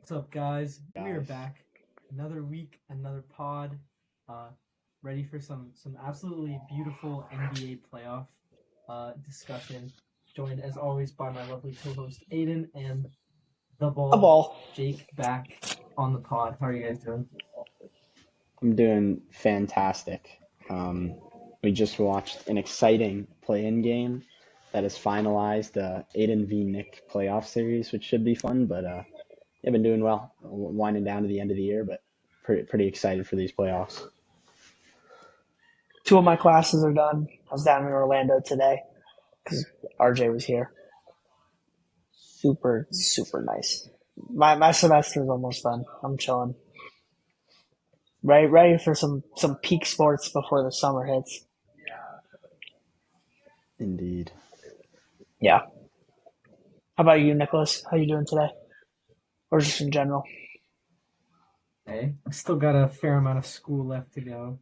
What's up, guys? We are Guys, back. Another week, another pod. Uh, Ready for some absolutely beautiful NBA playoff discussion. Joined as always by my lovely co-host Aiden and the A ball, ball. Jake, back on the pod. How are you guys doing? I'm doing fantastic. We just watched an exciting play-in game that has finalized the Aiden v Nick playoff series, which should be fun. But yeah, been doing well, winding down to the end of the year, but pretty excited for these playoffs. Two of my classes are done. I was down in Orlando today because RJ was here. Super, super nice. My semester is almost done. I'm chilling. Ready for some peak sports before the summer hits. Indeed. Yeah. How about you, Nicholas? How you doing today? Or just in general? Hey, I still got a fair amount of school left to go.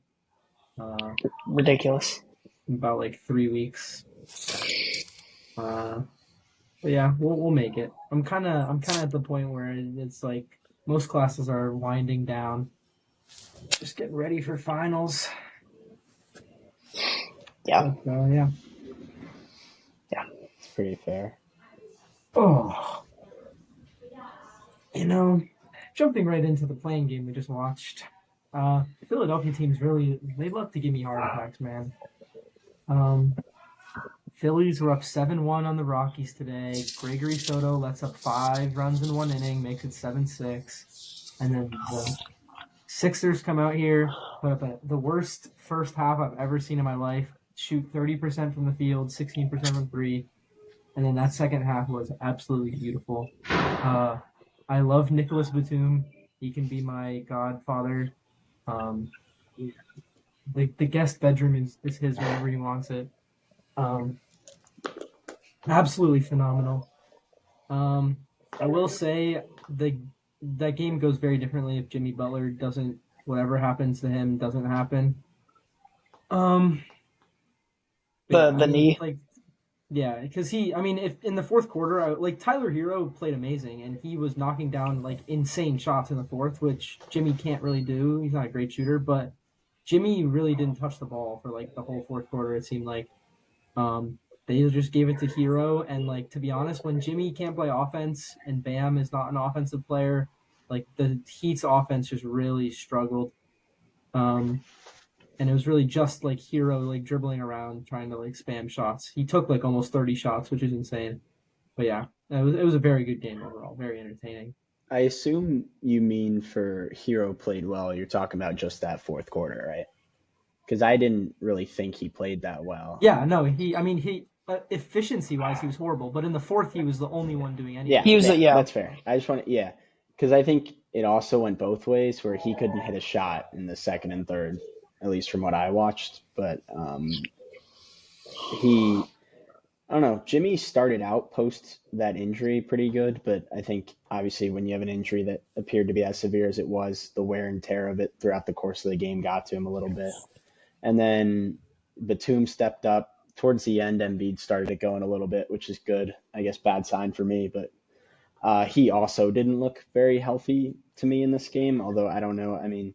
Uh, Ridiculous. about like 3 weeks. Uh, But yeah, we'll make it. I'm kind of at the point where it's like most classes are winding down, just getting ready for finals. Yeah. But yeah. Yeah. It's pretty fair. Oh, you know, jumping right into the playing game we just watched. Philadelphia teams really they love to give me heart attacks, man. Um, Phillies were up 7-1 on the Rockies today. Gregory Soto lets up 5 runs in 1 inning, makes it 7-6, and then the Sixers come out here, put up the worst first half I've ever seen in my life. Shoot 30% from the field, 16% from three, and then that second half was absolutely beautiful. I love Nicholas Batum. He can be my godfather. Um, the guest bedroom is his whenever he wants it. Um, Absolutely phenomenal. Um, I will say that game goes very differently if Jimmy Butler doesn't whatever happens to him doesn't happen. Um, but The yeah, I the mean, knee. like, yeah, because I mean, if in the fourth quarter, like Tyler Hero played amazing and he was knocking down like insane shots in the fourth, which Jimmy can't really do. He's not a great shooter, but Jimmy really didn't touch the ball for like the whole fourth quarter. It seemed like they just gave it to Hero, and like to be honest, when Jimmy can't play offense and Bam is not an offensive player, like the Heat's offense just really struggled. Um, and it was really just like Hero like dribbling around trying to like spam shots. He took like almost 30 shots, which is insane. But yeah, it was a very good game overall, very entertaining. I assume you mean for Hero played well. You're talking about just that fourth quarter, right? Because I didn't really think he played that well. Yeah, no, he efficiency wise he was horrible, but in the fourth he was the only one doing Yeah, anything. He was yeah, yeah. that's fair. I just want to, yeah, because I think it also went both ways where he couldn't hit a shot in the second and third, at least from what I watched. But I don't know, Jimmy started out post that injury pretty good, but I think obviously when you have an injury that appeared to be as severe as it was, the wear and tear of it throughout the course of the game got to him a little bit. And then Batum stepped up towards the end. Embiid started it going a little bit, which is good. I guess bad sign for me, but he also didn't look very healthy to me in this game, although I don't know. I mean,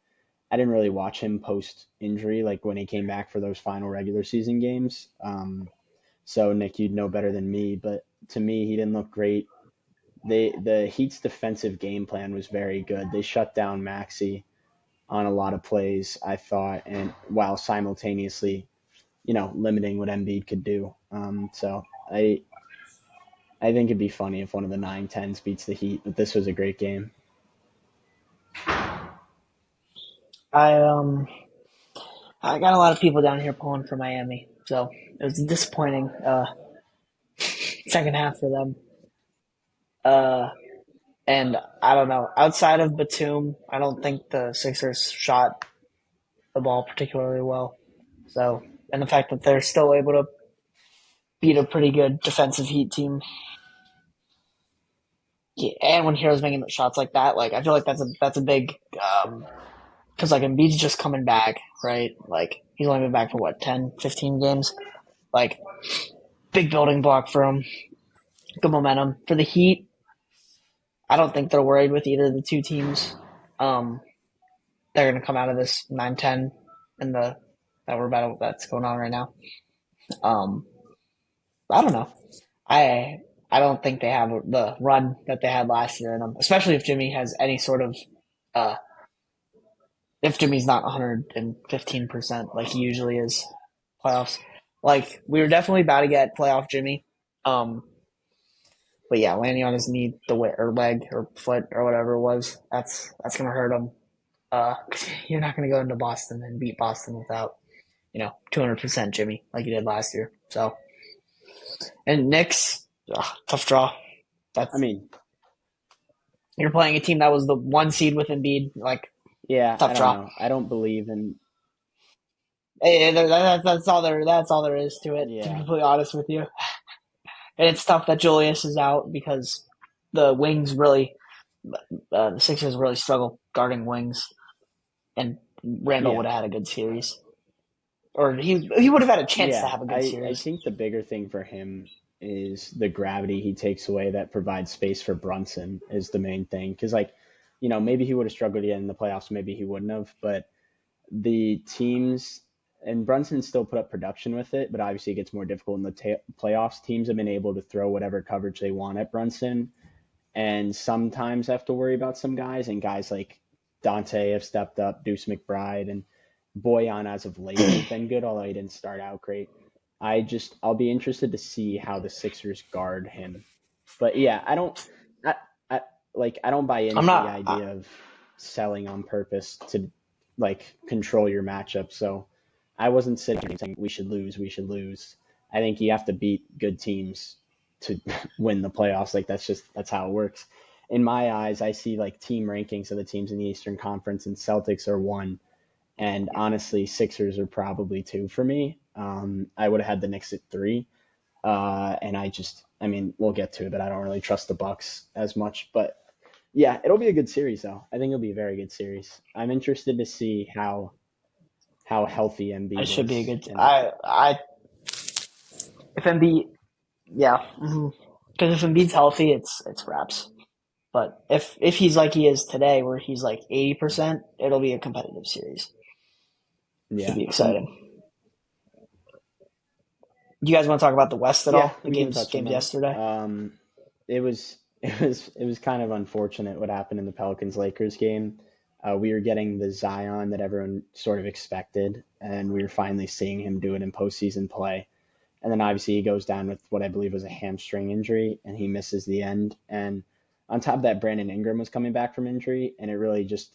I didn't really watch him post injury, like when he came back for those final regular season games. So Nick, you'd know better than me, but to me, he didn't look great. The Heat's defensive game plan was very good. They shut down Maxi on a lot of plays, I thought, and while simultaneously, limiting what Embiid could do. So I think it'd be funny if one of the 9-10s beats the Heat, but this was a great game. I I got a lot of people down here pulling for Miami, so it was a disappointing second half for them. Uh, and I don't know. Outside of Batum, I don't think the Sixers shot the ball particularly well. So, and the fact that they're still able to beat a pretty good defensive Heat team, yeah, and when Heroes making shots like that, like I feel like that's a big because like Embiid's just coming back, right? Like he's only been back for what 10, 15 games. Like big building block for him. Good momentum for the Heat. I don't think they're worried with either of the two teams. Um, they're going to come out of this 9-10 in the that's going on right now. Um, I don't know. I don't think they have the run that they had last year in them, especially if Jimmy has any sort of uh, if Jimmy's not 115% like he usually is playoffs. Like we were definitely about to get playoff Jimmy. Um, but yeah, landing on his knee, or leg or foot or whatever it was, that's gonna hurt him. You're not gonna go into Boston and beat Boston without 200% Jimmy like you did last year. So and Knicks, tough draw. That's I mean, You're playing a team that was the 1 seed with Embiid. Like yeah, I tough don't draw. know. I don't believe in. That's all there is to it. To be Yeah, completely honest with you, and it's tough that Julius is out because the wings really, the Sixers really struggle guarding wings, and Randall yeah, would have had a good series, or he would have had a chance to yeah. have a good I series. think the bigger thing for him is the gravity he takes away that provides space for Brunson is the main thing. Because maybe he would have struggled again in the playoffs, maybe he wouldn't have, but the teams and Brunson still put up production with it, but obviously it gets more difficult in the playoffs. Teams have been able to throw whatever coverage they want at Brunson, and sometimes have to worry about some guys. And guys like Dante have stepped up, Deuce McBride, and Boyan as of late has been good, although he didn't start out great. I'll be interested to see how the Sixers guard him. But yeah, I, I I don't buy I'm into the not. idea of selling on purpose to like control your matchup. So I wasn't sitting here saying we should lose, we should lose. I think you have to beat good teams to win the playoffs. Like that's how it works. In my eyes, I see like team rankings of the teams in the Eastern Conference, and Celtics are one, and honestly, Sixers are probably two for me. I would have had the Knicks at three, and I mean, we'll get to it, but I don't really trust the Bucks as much. But yeah, it'll be a good series, though. I think it'll be a very good series. I'm interested to see how healthy It Embiid should be a is, good. and If Embiid, yeah, because if Embiid's healthy, it's wraps. But if he's like he is today, where he's like 80%, it'll be a competitive series. Should yeah, be and exciting. Do you guys want to talk about the West at yeah, all? The we can games touch on games that. yesterday. It was kind of unfortunate what happened in the Pelicans Lakers game. We were getting the Zion that everyone sort of expected, and we were finally seeing him do it in postseason play. And then obviously he goes down with what I believe was a hamstring injury, and he misses the end. And on top of that, Brandon Ingram was coming back from injury, and it really just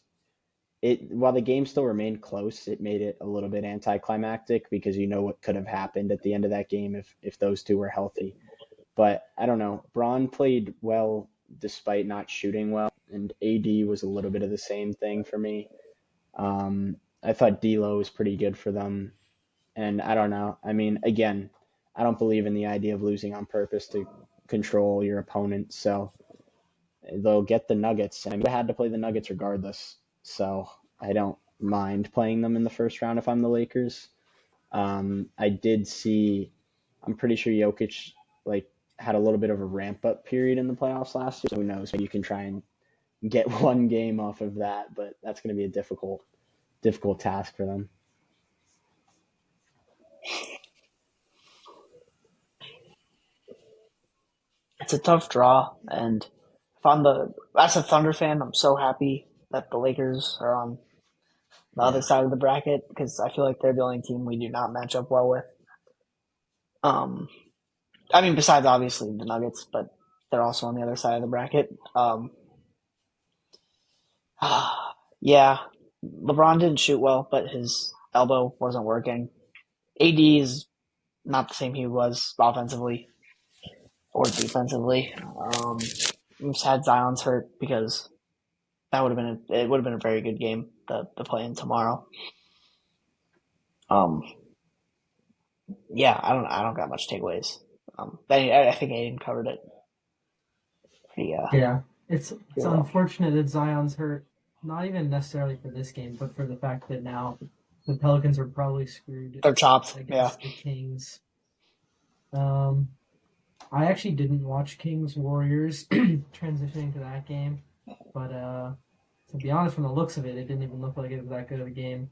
it while the game still remained close, it made it a little bit anticlimactic because you know what could have happened at the end of that game if those two were healthy. But I don't know. Braun played well despite not shooting well, and AD was a little bit of the same thing for me. I thought D'Lo was pretty good for them, and I don't know. I mean, again, I don't believe in the idea of losing on purpose to control your opponent. So they'll get the Nuggets. I mean, we had to play the Nuggets regardless. So I don't mind playing them in the first round if I'm the Lakers. I did see. I'm pretty sure Jokic like had a little bit of a ramp up period in the playoffs last year. So who knows? Maybe you can try and get one game off of that, but that's going to be a difficult task for them. It's a tough draw, and if I'm as a Thunder fan, I'm so happy that the Lakers are on the other Yeah, side of the bracket because I feel like they're the only team we do not match up well with. Um, I mean, besides obviously the Nuggets, but they're also on the other side of the bracket. Yeah, LeBron didn't shoot well, but his elbow wasn't working. AD is not the same he was offensively or defensively. I'm sad Zion's hurt because it would have been a very good game the play in tomorrow. Um, yeah, I don't got much takeaways. I think Aiden covered it. Yeah, Yeah, it's well. unfortunate that Zion's hurt. Not even necessarily for this game, but for the fact that now the Pelicans are probably screwed They're chopped. Yeah, against the Kings. Um, I actually didn't watch Kings Warriors transitioning to that game, but to be honest, from the looks of it, it didn't even look like it was that good of a game.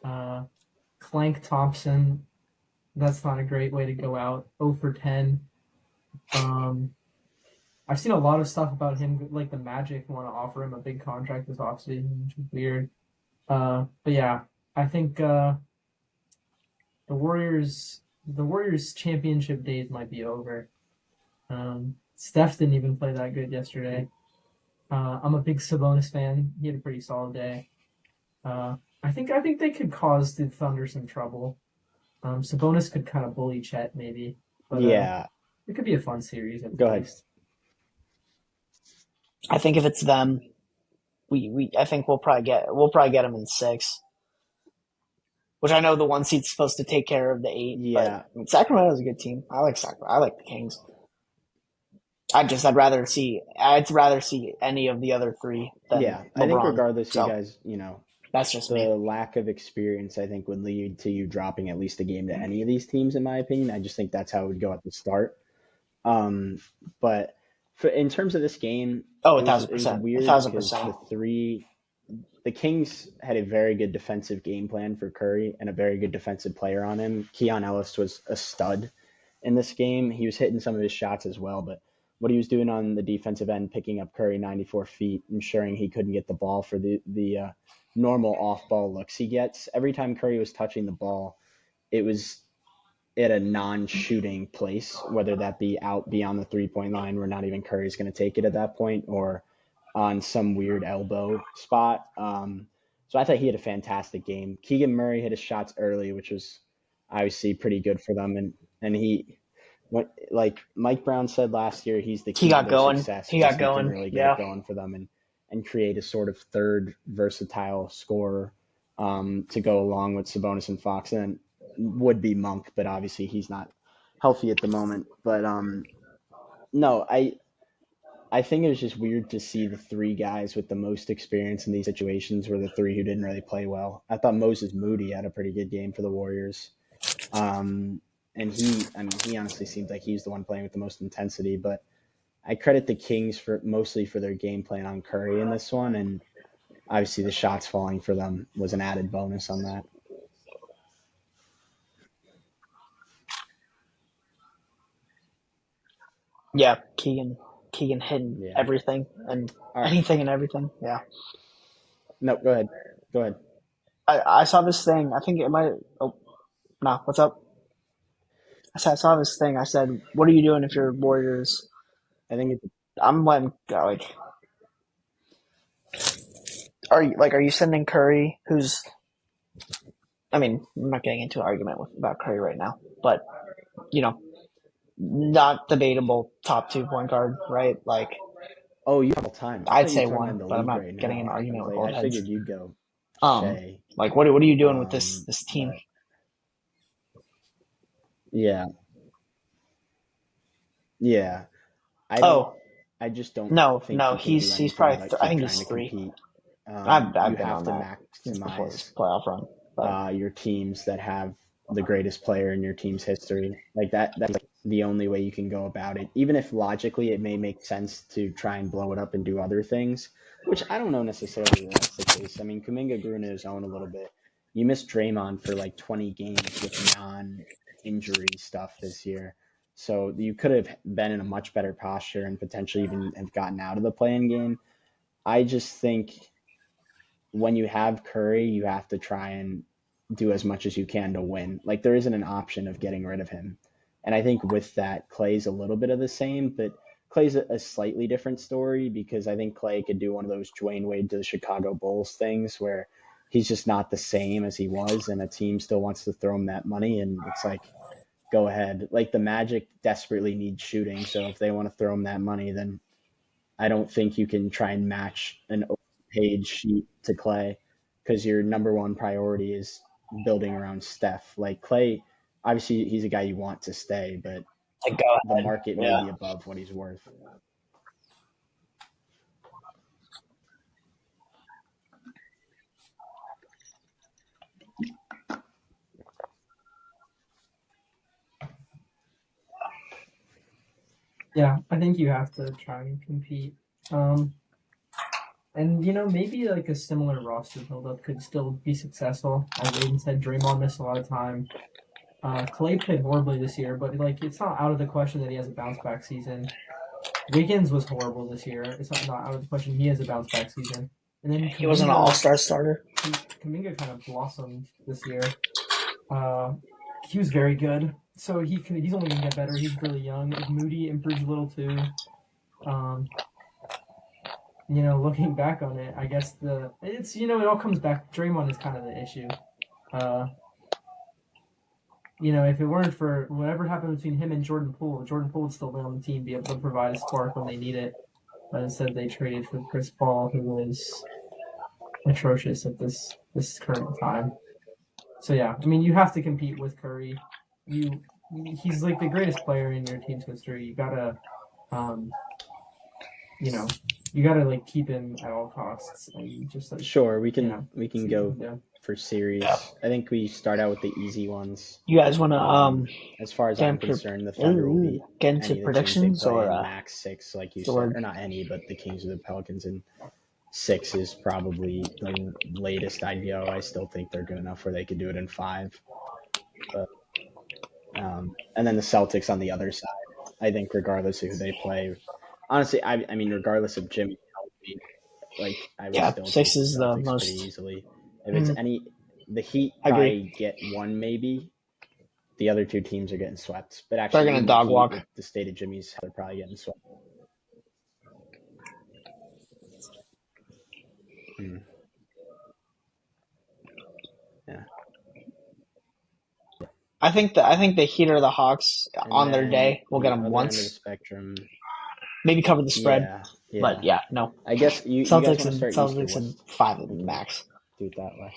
Uh, Clank Thompson, that's not a great way to go out. 0 for 10. Um, I've seen a lot of stuff about him, like the Magic want to offer him a big contract this offseason, which is weird. But yeah, I think the Warriors championship days might be over. Steph didn't even play that good yesterday. I'm a big Sabonis fan. He had a pretty solid day. I think they could cause the Thunder some trouble. Sabonis could kind of bully Chet maybe, but Yeah, it could be a fun series at go ahead. least. I think if it's them, we I think we'll probably get them in 6. Which I know the 1 seed's supposed to take care of the 8, but Yeah, Sacramento's a good team. I like Sacramento. I like the Kings. I'd rather see any of the other 3 than yeah. I think LeBron. regardless, you So guys, that's just the me. lack of experience, I think, would lead to you dropping at least a game to any of these teams, in my opinion. I just think that's how it would go at the start. Um, but in terms of this game, Oh, it a was thousand it was percent, a weird thousand because percent. the Kings had a very good defensive game plan for Curry and a very good defensive player on him. Keon Ellis was a stud in this game. He was hitting some of his shots as well, but what he was doing on the defensive end, picking up Curry 94 feet, ensuring he couldn't get the ball for the normal off ball looks he gets. Every time Curry was touching the ball, it was at a non-shooting place, whether that be out beyond the 3-point line where not even Curry's going to take it at that point, or on some weird elbow spot. So I thought he had a fantastic game. Keegan Murray hit his shots early, which was obviously pretty good for them, and what like Mike Brown said last year, he's the He key to got their going. success He because got he can going. really get it Yeah. going for them and create a sort of third versatile scorer to go along with Sabonis and Fox, and then would be Monk, but obviously he's not healthy at the moment. But no, I think it was just weird to see the 3 guys with the most experience in these situations were the 3 who didn't really play well. I thought Moses Moody had a pretty good game for the Warriors. Um, and he honestly seems like he's the one playing with the most intensity. But I credit the Kings for mostly for their game plan on Curry in this one, and obviously the shots falling for them was an added bonus on that. Yeah. Keegan hitting Yeah. everything and All right. anything and everything. Yeah. No, go ahead. Go ahead. I saw this thing. I think it might. Oh, no. What's up? I saw this thing. I said, "What are you doing if you're Warriors?" I think it's I'm letting like, are you sending Curry, who's, I mean, I'm not getting into an argument about Curry right now, but you know, not debatable top 2 point guard, right? Like, oh, you have all time. I I'd thought you were say talking about in one, the but I'm league not right getting an now. argument with I old heads. figured you'd go Um, Shea. what are you doing with this team? But yeah, yeah. I don't. Oh I just don't no, think no, you can do he's anything probably but I keep think trying he's to 3. compete. You I've been have on to that since before maximize this playoff run, but your teams that have the greatest player in your team's history. Like that. That's like the only way you can go about it. Even if logically it may make sense to try and blow it up and do other things, which I don't know necessarily that that's the case. I mean, Kuminga grew into his own a little bit. You missed Draymond for like 20 games with non-injury stuff this year. So you could have been in a much better posture and potentially even have gotten out of the playing game. I just think when you have Curry, you have to try and do as much as you can to win. Like there isn't an option of getting rid of him. And I think with that, Clay's a little bit of the same, but Clay's a slightly different story because I think Clay could do one of those Dwayne Wade to the Chicago Bulls things where he's just not the same as he was, and a team still wants to throw him that money, and it's like, go ahead. Like the Magic desperately need shooting, so if they want to throw him that money, then I don't think you can try and match an page sheet to Clay because your number one priority is building around Steph. Like Clay, obviously he's a guy you want to stay, but like, go the ahead. market may Yeah. be above what he's worth. Yeah, I think you have to try and compete. Um, and maybe like a similar roster buildup could still be successful. As Aiden said, Draymond missed a lot of time. Clay played horribly this year, but like it's not out of the question that he has a bounce back season. Wiggins was horrible this year. It's not out of the question he has a bounce back season. And then He wasn't an all-star starter. Kaminga kind of blossomed this year. Uh, he was very good. So he's only gonna get better. He's really young. If Moody improves a little too, um, looking back on it, I guess it all comes back. Draymond is kind of the issue. Uh, if it weren't for whatever happened between him and Jordan Poole would still be on the team, be able to provide a spark when they need it. But instead, they traded for Chris Paul, who was atrocious at this current time. So yeah, I mean, you have to compete with Curry. You he's like the greatest player in your team's history. Um, you know, you gotta like keep him at all costs and just like Sure, we can see what go he can do. for series. I think we start out with the easy ones. You guys want to As far as get I'm into, concerned, the Thunder will beat get into any of the teams they predictions play or in max six, like you said, or or not any, but the Kings or the Pelicans in six is probably the latest I'd go. I still think they're good enough where they could do it in five. But and then the Celtics on the other side. I think regardless of who they play, honestly, I mean regardless of Jimmy healthy, like I would yeah, still take six the is the Celtics pretty most. easily. If it's any, the Heat I agree. probably get one maybe. The other two teams are getting swept, but They're actually gonna even the dog Heat walk. with the state of Jimmy's, they're probably getting swept. Hmm. Yeah, I think the Heat or the Hawks and on their then day will get the them other end of the once, spectrum, maybe cover the spread. yeah, But yeah. yeah, no. I guess you guys want to start East or Celtics and West? five at We can max. do it that way.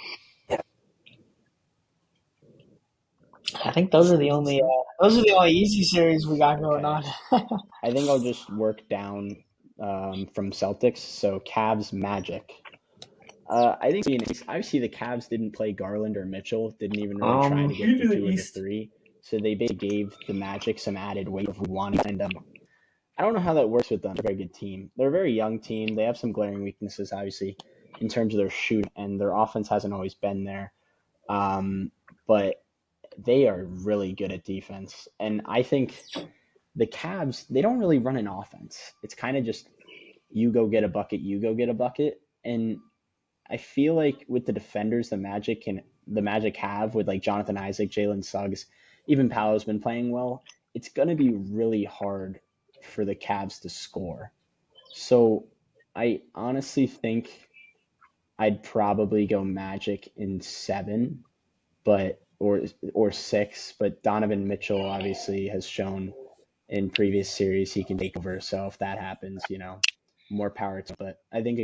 I think those are the only easy series we got going Okay. on. I think I'll just work down from Celtics. So Cavs Magic. I think obviously the Cavs didn't play Garland or Mitchell, didn't even really try to get You the do the two or the East. three. So they basically gave the Magic some added weight of wanting to end up. I don't know how that works with them. They're a very good team. They're a very young team. They have some glaring weaknesses, obviously, in terms of their shooting, and their offense hasn't always been there. But they are really good at defense. And I think the Cavs, they don't really run an offense. It's kind of just you go get a bucket, you go get a bucket. And I feel like with the defenders the Magic have with like Jonathan Isaac, Jalen Suggs, even Paolo's been playing well, it's gonna be really hard for the Cavs to score. So I honestly think I'd probably go Magic in seven, but or six. But Donovan Mitchell obviously has shown in previous series he can take over. So if that happens, more power to. But I think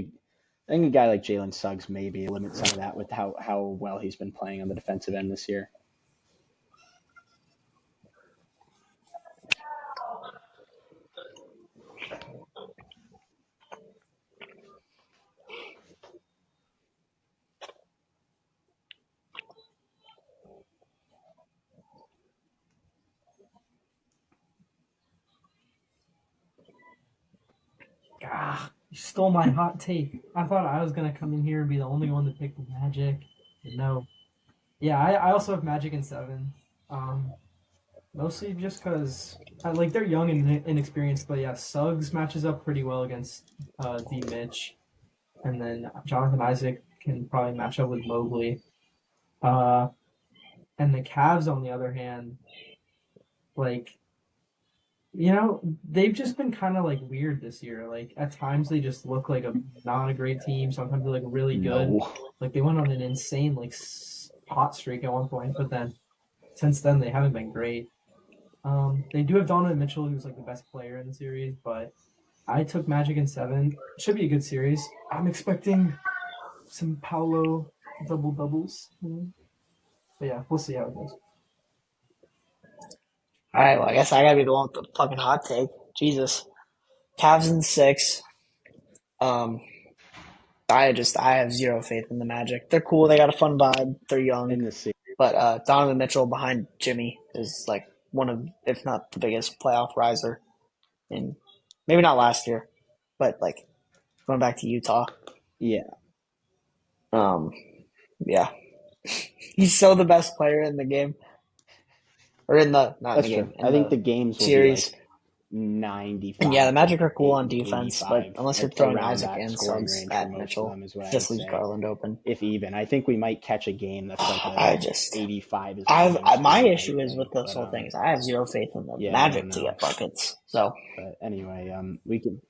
a guy like Jalen Suggs maybe limit some of that with how well he's been playing on the defensive end this year. Ah, you stole my hot take. I thought I was gonna come in here and be the only one to pick the Magic. But no. Yeah, I also have Magic in seven. Um, Mostly just because like they're young and inexperienced, but yeah, Suggs matches up pretty well against D Mitch, and then Jonathan Isaac can probably match up with Mobley. Uh, and the Cavs, on the other hand, like they've just been kind of like weird this year. Like at times they just look like a not a great team. Sometimes they're like really good. No. Like they went on an insane like hot streak at one point, but then since then they haven't been great. They do have Donovan Mitchell, who's like the best player in the series, but I took Magic in seven. Should be a good series. I'm expecting some Paolo double doubles. But yeah, we'll see how it goes. All right, well, I guess I gotta be the one with the fucking hot take. Jesus, Cavs in six. Um, I have zero faith in the Magic. They're cool. They got a fun vibe. They're young, In the series. but Donovan Mitchell behind Jimmy is like one of, if not the biggest playoff riser. and maybe not last year, but like going back to Utah. Yeah, Um, yeah, he's so the best player in the game, or in the not in that's the true. game I in think the the games will be series. like And yeah, the 95 to Magic are cool on defense, but 85, unless you're like throwing around Isaac that and scoring Suggs range for at most of Mitchell, them is what I just would leaves say. Garland open. If even, I think we might catch a game that's like a I just 85 is prime My scoring type issue is with thing. this But whole thing is I have zero faith in the yeah, I don't Magic to know. get buckets. So But anyway, we can.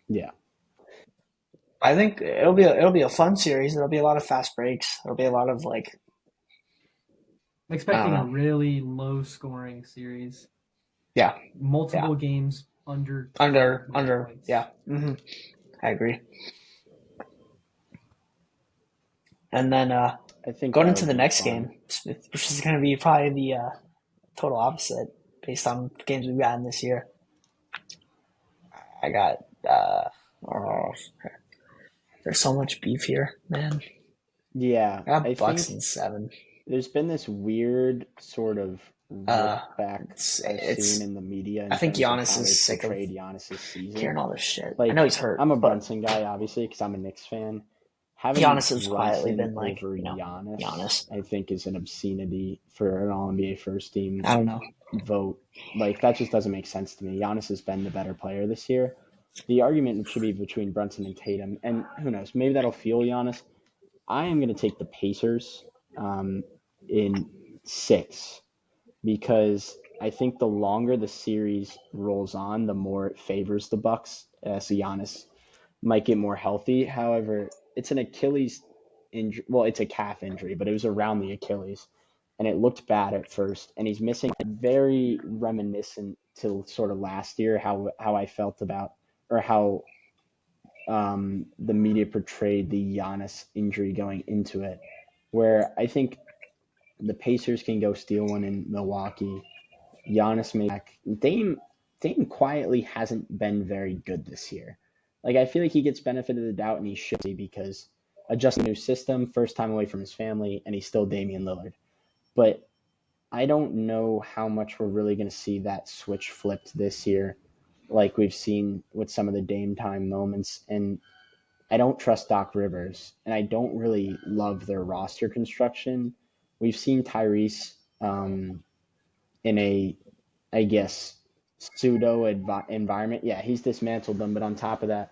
Yeah, I think it'll be a fun series. There'll be a lot of fast breaks. There'll be a lot of like I'm I don't expecting a know. really low scoring series. Yeah, yeah. Multiple games under 20 points. Yeah. I agree. And then I think going that into would the be next fun. game, which is going to be probably the total opposite based on games we've gotten this year. I got oh, there's so much beef here, man. Yeah, I got I Bucks think in 7. there's been this weird sort of rip back I've seen It's in the media I in think terms of Giannis how is they've sick of portrayed Giannis's season. hearing all this shit. I know Like, he's hurt, I'm a but Brunson guy, obviously, because I'm a Knicks fan. Having Giannis has quietly Brunson been like, over Giannis, Giannis. I think, is an obscenity for an All NBA first team I don't know. vote. Like, that just doesn't make sense to me. Giannis has been the better player this year. The argument should be between Brunson and Tatum, and who knows, maybe that'll fuel Giannis. I am going to take the Pacers um, in 6 because I think the longer the series rolls on, the more it favors the Bucks. So Giannis might get more healthy. However, it's an Achilles injury. Well, it's a calf injury, but it was around the Achilles, and it looked bad at first. And he's missing very reminiscent to sort of last year how I felt about or how the media portrayed the Giannis injury going into it, where I think the Pacers can go steal one in Milwaukee. Giannis may back. Dame quietly hasn't been very good this year. Like I feel like he gets benefit of the doubt and he should be because adjusting a new system, first time away from his family, and he's still Damian Lillard. But I don't know how much we're really going to see that switch flipped this year, like we've seen with some of the Dame time moments. And I don't trust Doc Rivers, and I don't really love their roster construction. We've seen Tyrese in a, I guess, environment. Yeah, he's dismantled them, but on top of that,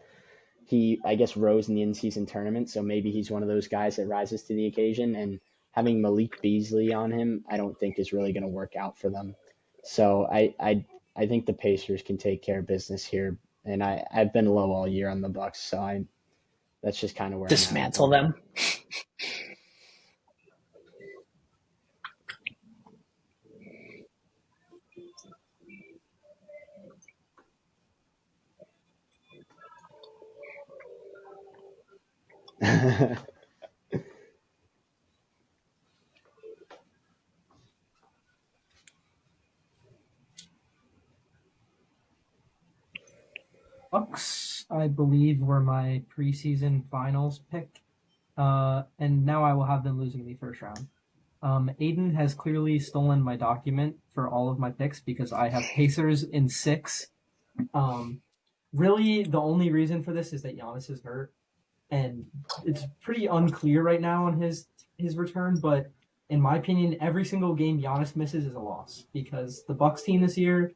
he, I guess, rose in the in-season tournament, so maybe he's one of those guys that rises to the occasion. And having Malik Beasley on him, I don't think is really going to work out for them. So I think the Pacers can take care of business here, and I've been low all year on the Bucks, so that's just kind of where I'm at with Dismantle them. them. Bucks, I believe, were my preseason finals pick. And now I will have them losing in the first round. Aiden has clearly stolen my document for all of my picks because I have Pacers in 6. Um, really, the only reason for this is that Giannis is hurt, and it's pretty unclear right now on his return. But in my opinion, every single game Giannis misses is a loss because the Bucks team this year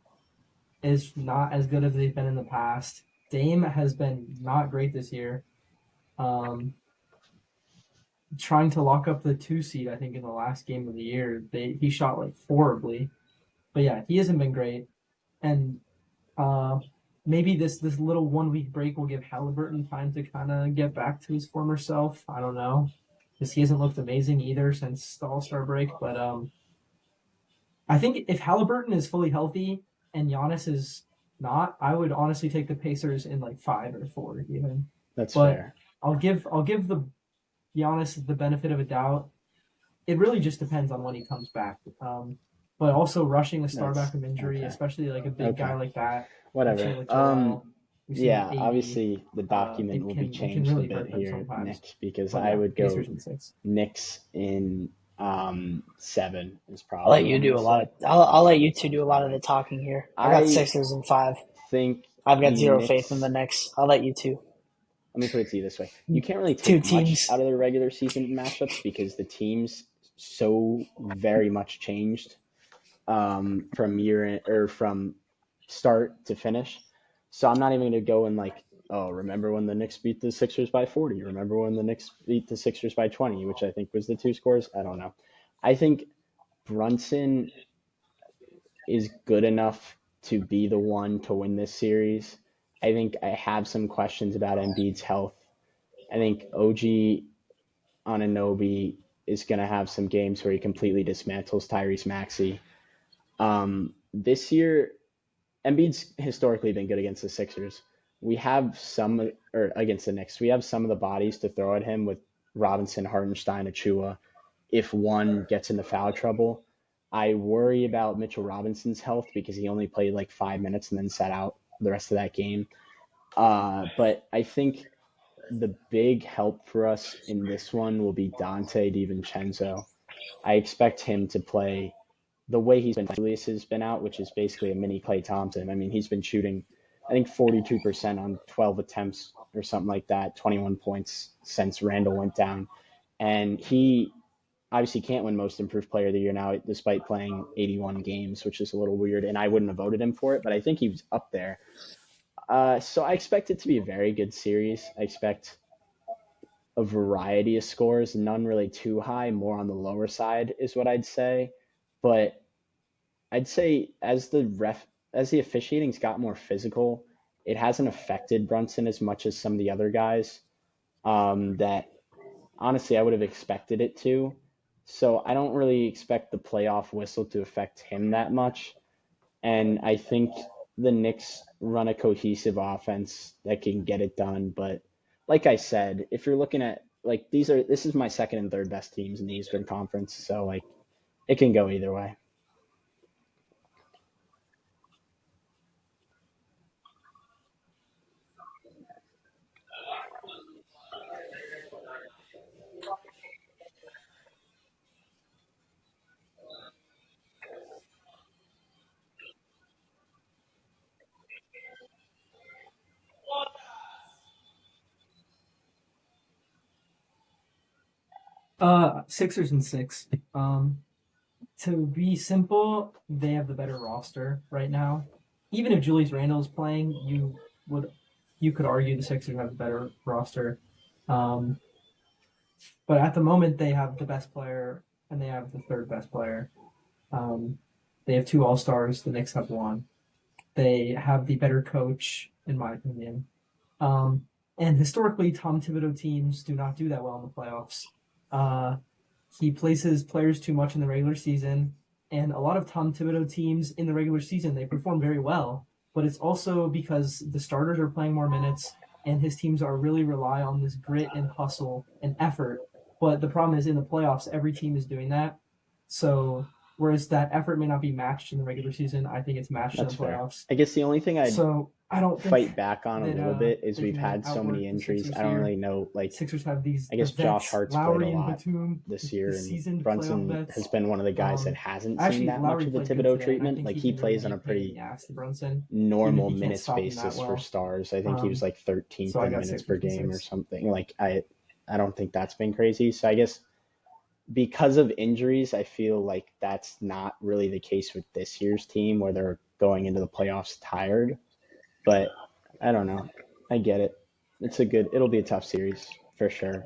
is not as good as they've been in the past. Dame has been not great this year. Um, Trying to lock up the 2 seed, I think, in the last game of the year, he shot like horribly. But yeah, he hasn't been great. And uh, maybe this little 1 week break will give Halliburton time to kind of get back to his former self. I don't know, because he hasn't looked amazing either since the All Star break. But I think if Halliburton is fully healthy and Giannis is not, I would honestly take the Pacers in like 5 or 4 even. That's But fair. I'll give the Giannis the benefit of a doubt. It really just depends on when he comes back. but also rushing a star That's back from injury, okay. especially like a big Okay. guy like that. We've seen Whatever. it with Joel. We've seen it with Yeah, AD. obviously the document will be It can changed a really bit hurt them here, sometimes. Nick, because But I yeah, would go Pacers in 6. Knicks in 7 is I'll let probably what you I'm do gonna a lot say. of. I'll let you two do a lot of the talking here. I got I Sixers in 5. think I've got the zero faith in the Knicks. Knicks. I'll let you two. Let me put it to you this way: you can't really Two take much teams. out of the regular season matchups because the teams so very much changed from from start to finish. So I'm not even going to go and like, oh, remember when the Knicks beat the Sixers by 40? Remember when the Knicks beat the Sixers by 20, which I think was the two scores? I don't know. I think Brunson is good enough to be the one to win this series. I think I have some questions about Embiid's health. I think OG Ananobi is going to have some games where he completely dismantles Tyrese Maxey. This year, Embiid's historically been good against the Sixers. We have some, or against the Knicks, we have some of the bodies to throw at him with Robinson, Hartenstein, Achua. If one gets into foul trouble, I worry about Mitchell Robinson's health because he only played like 5 minutes and then sat out the rest of that game. But I think the big help for us in this one will be Dante DiVincenzo. I expect him to play the way he's been. Julius has been out, which is basically a mini Clay Thompson. I mean, he's been shooting, I think, 42% on 12 attempts or something like that, 21 points since Randall went down. And he obviously can't win Most Improved Player of the Year now, despite playing 81 games, which is a little weird. And I wouldn't have voted him for it, but I think he was up there. So I expect it to be a very good series. I expect a variety of scores, none really too high, more on the lower side is what I'd say. But I'd say as the officiating's got more physical, it hasn't affected Brunson as much as some of the other guys. That honestly I would have expected it to. So I don't really expect the playoff whistle to affect him that much. And I think the Knicks run a cohesive offense that can get it done. But like I said, if you're looking at like this is my second and third best teams in the Eastern Conference, so like it can go either way. Sixers in 6. To be simple, they have the better roster right now. Even if Julius Randle's playing, would you could argue the Sixers have a better roster. Um, but at the moment, they have the best player and they have the third best player. Um, they have 2 All Stars. The Knicks have 1. They have the better coach, in my opinion. Um, and historically, Tom Thibodeau teams do not do that well in the playoffs. Uh, he places players too much in the regular season, and a lot of Tom Thibodeau teams in the regular season they perform very well. But it's also because the starters are playing more minutes, and his teams are really rely on this grit and hustle and effort. But the problem is in the playoffs, every team is doing that. So whereas that effort may not be matched in the regular season, I think it's matched in That's the fair. playoffs. I guess the only thing I'd So I don't think fight back on a that little bit is they're we've gonna had so many outwork the injuries. Sixers I don't here. really know. Like, Sixers have these I the guess Josh vets, Hart's played a Lowry and lot Batum, this the year, and seasoned playoff Brunson has vets. been one of the guys that hasn't seen Actually, that much Lowry of the played good Thibodeau today, and I treatment. think Like, he he can really plays be on a a pain in pretty the ass to Brunson, even if normal he can't minutes stop him that basis for well. stars. I think he was like So 13th I in got minutes per Sixers in game or 6. something. Like, I don't think that's been crazy. So I guess because of injuries, I feel like that's not really the case with this year's team where they're going into the playoffs tired. But I don't know. I get it. It'll be a tough series for sure.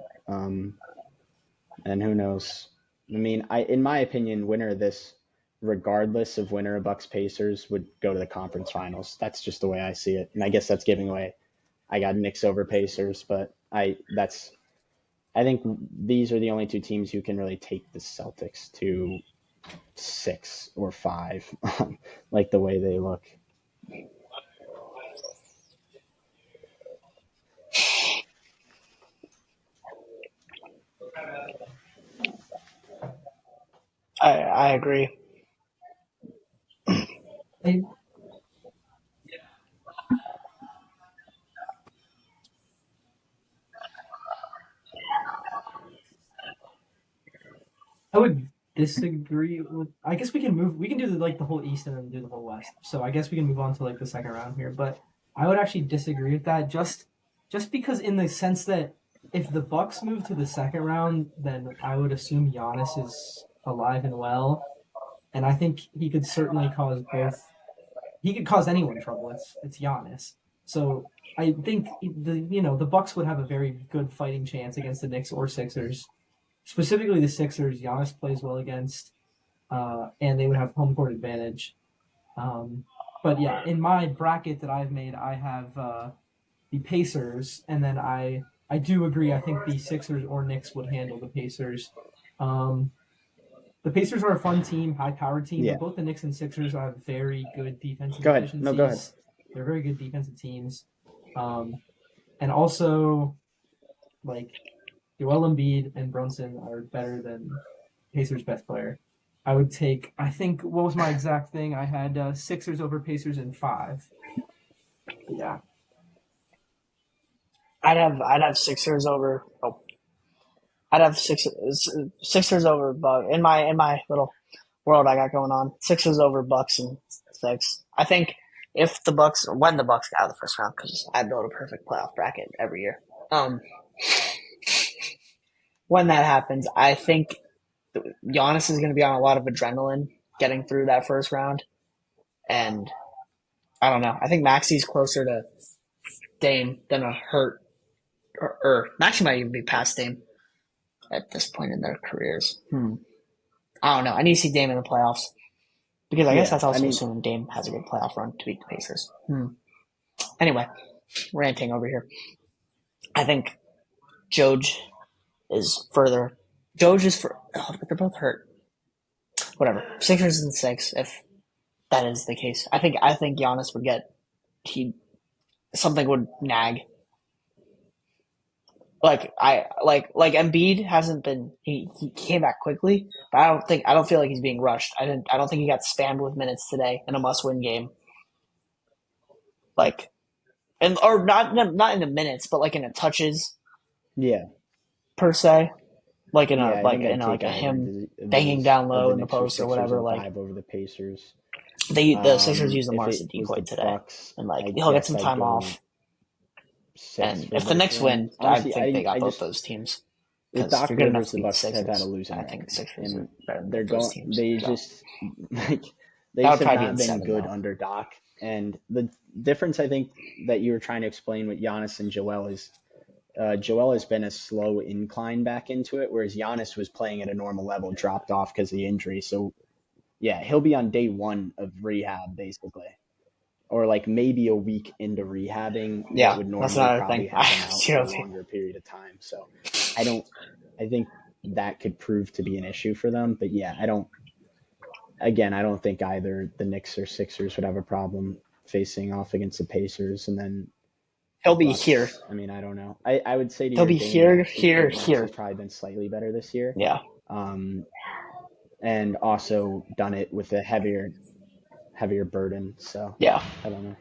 And who knows? I mean, in my opinion, winner of this, regardless of winner of Bucks Pacers, would go to the conference finals. That's just the way I see it. And I guess that's giving away. I got Knicks over Pacers, but I think these are the only two teams who can really take the Celtics to 6 or 5, like the way they look. I agree. I, I would disagree with. I guess we can move. We can do the whole East and then do the whole West. So I guess we can move on to like the second round here. But I would actually disagree with that. Just because in the sense that if the Bucks move to the second round, then I would assume Giannis is alive and well, and I think he could certainly cause both. He could cause anyone trouble. It's Giannis. So I think the Bucks would have a very good fighting chance against the Knicks or Sixers. Specifically, the Sixers, Giannis plays well against, and they would have home court advantage. But yeah, in my bracket that I've made, I have the Pacers, and then I do agree. I think the Sixers or Knicks would handle the Pacers. Um, the Pacers are a fun team, high-powered team, Yeah. but both the Knicks and Sixers have very good defensive Go ahead. efficiencies. No, go ahead. They're very good defensive teams, and also like Joel Embiid and Brunson are better than Pacers' best player. I would take. I think what was my exact thing? I had Sixers over Pacers in 5. Yeah, I'd have Sixers over. Oh, I'd have Sixers over Bucks in my little world I got going on. Sixers over Bucks and 6. I think if the Bucks when the Bucks get out of the first round, because I build a perfect playoff bracket every year. When that happens, I think Giannis is going to be on a lot of adrenaline getting through that first round, and I don't know. I think Maxi's closer to Dame than a hurt, or Maxi might even be past Dame at this point in their careers. I don't know. I need to see Dame in the playoffs because I guess Yeah, that's also I mean, assuming Dame has a good playoff run to beat the Pacers. Anyway, ranting over here. I think Joj is further. Joj is for. Oh, but they're both hurt. Whatever. Sixers and 6. If that is the case, I think Giannis would get something would nag. Like Embiid hasn't been he came back quickly, but I don't feel like he's being rushed. I don't think he got spammed with minutes today in a must win game. Like and or not in the minutes, but like in the touches yeah, per se. Like in yeah. a I like think in I'd a, like take a either him banging down of low the in the Knicks or post or Sixers whatever. in Like 5 over the Pacers. the Sixers use him more If as it a was decoy the today, Bucks, and like I he'll get guess some I'd time go off. 6 And for if the both of Knicks them. win, I Honestly, think they got I both just those teams. with Because if Doc you're good enough Rivers, to the beat the Bucks have had a Sixers, losing I think the record, Sixers and are better than they're both those going. teams. They So just like they that'll just have probably be not in been 7 good though. under Doc. And the difference, I think, that you were trying to explain with Giannis and Joel is Joel has been a slow incline back into it, whereas Giannis was playing at a normal level, dropped off because of the injury. So yeah, he'll be on day 1 of rehab basically, or like maybe a week into rehabbing what Yeah, would that's normally another probably thing. I have him have out for zero a longer period of time. So I don't. I think that could prove to be an issue for them. But yeah, I don't. Again, I don't think either the Knicks or Sixers would have a problem facing off against the Pacers, and then the He'll be here. Bucks. I mean, I don't know. I would say to He'll your be Dame here, Maxi here, point, Maxi's here. probably been slightly better this year, Yeah. um, and also done it with a heavier burden. So Yeah. I don't know.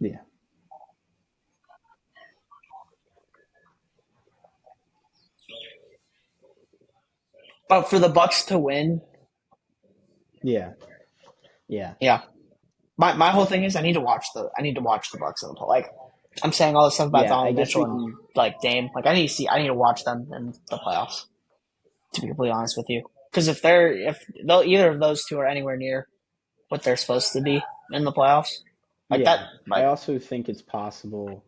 Yeah, But for the Bucks to win, yeah, yeah, yeah. My whole thing is I need to watch the Bucks in the play. Like I'm saying all this stuff about yeah. I Donovan guess Mitchell we and can. like Dame. Like I need to watch them in the playoffs. To be completely honest with you, because if either of those two are anywhere near what they're supposed to be in the playoffs, like that, Yeah, I like also think it's possible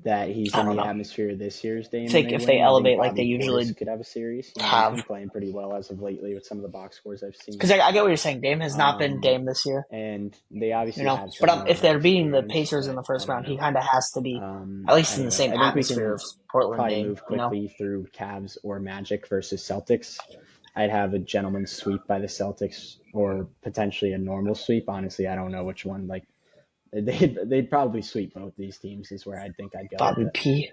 that he's I in don't the know. atmosphere this year's I Dame and think they if they win. I think elevate like they Bobby Portis usually could have a series. He's been have, playing pretty well as of lately with some of the box scores I've seen. because I get what you're saying. Dame has not been Um, Dame this year, and they obviously have But some more if they're beating the experience, Pacers in but the I first don't round, he know. kind of has to be at least in the Anyway, same I think we atmosphere can of Portland probably Dame. move quickly through Cavs or Magic versus Celtics. I'd have a gentleman's sweep by the Celtics or potentially a normal sweep. Honestly, I don't know which one. Like They'd probably sweep both these teams. Is where I think I'd go Bobby with it. P.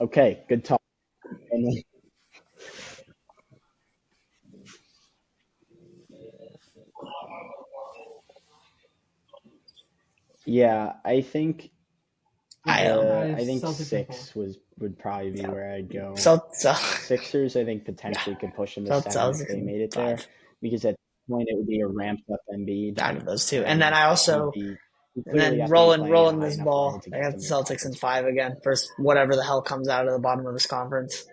Okay, good talk. And then, yeah, I think Celtics and four. six would probably be Yeah. where I'd go. So Sixers, I think yeah. potentially could push them to So seven if Celtics they and made it there, 5 because at this point it would be a ramped up Embiid, out of those two. And then and I he'd also be he'd and clearly then have to be playing at a rolling high this enough level ball. to I get got them the to the Celtics in conference 5 finals. again. First, whatever the hell comes out of the bottom of this conference.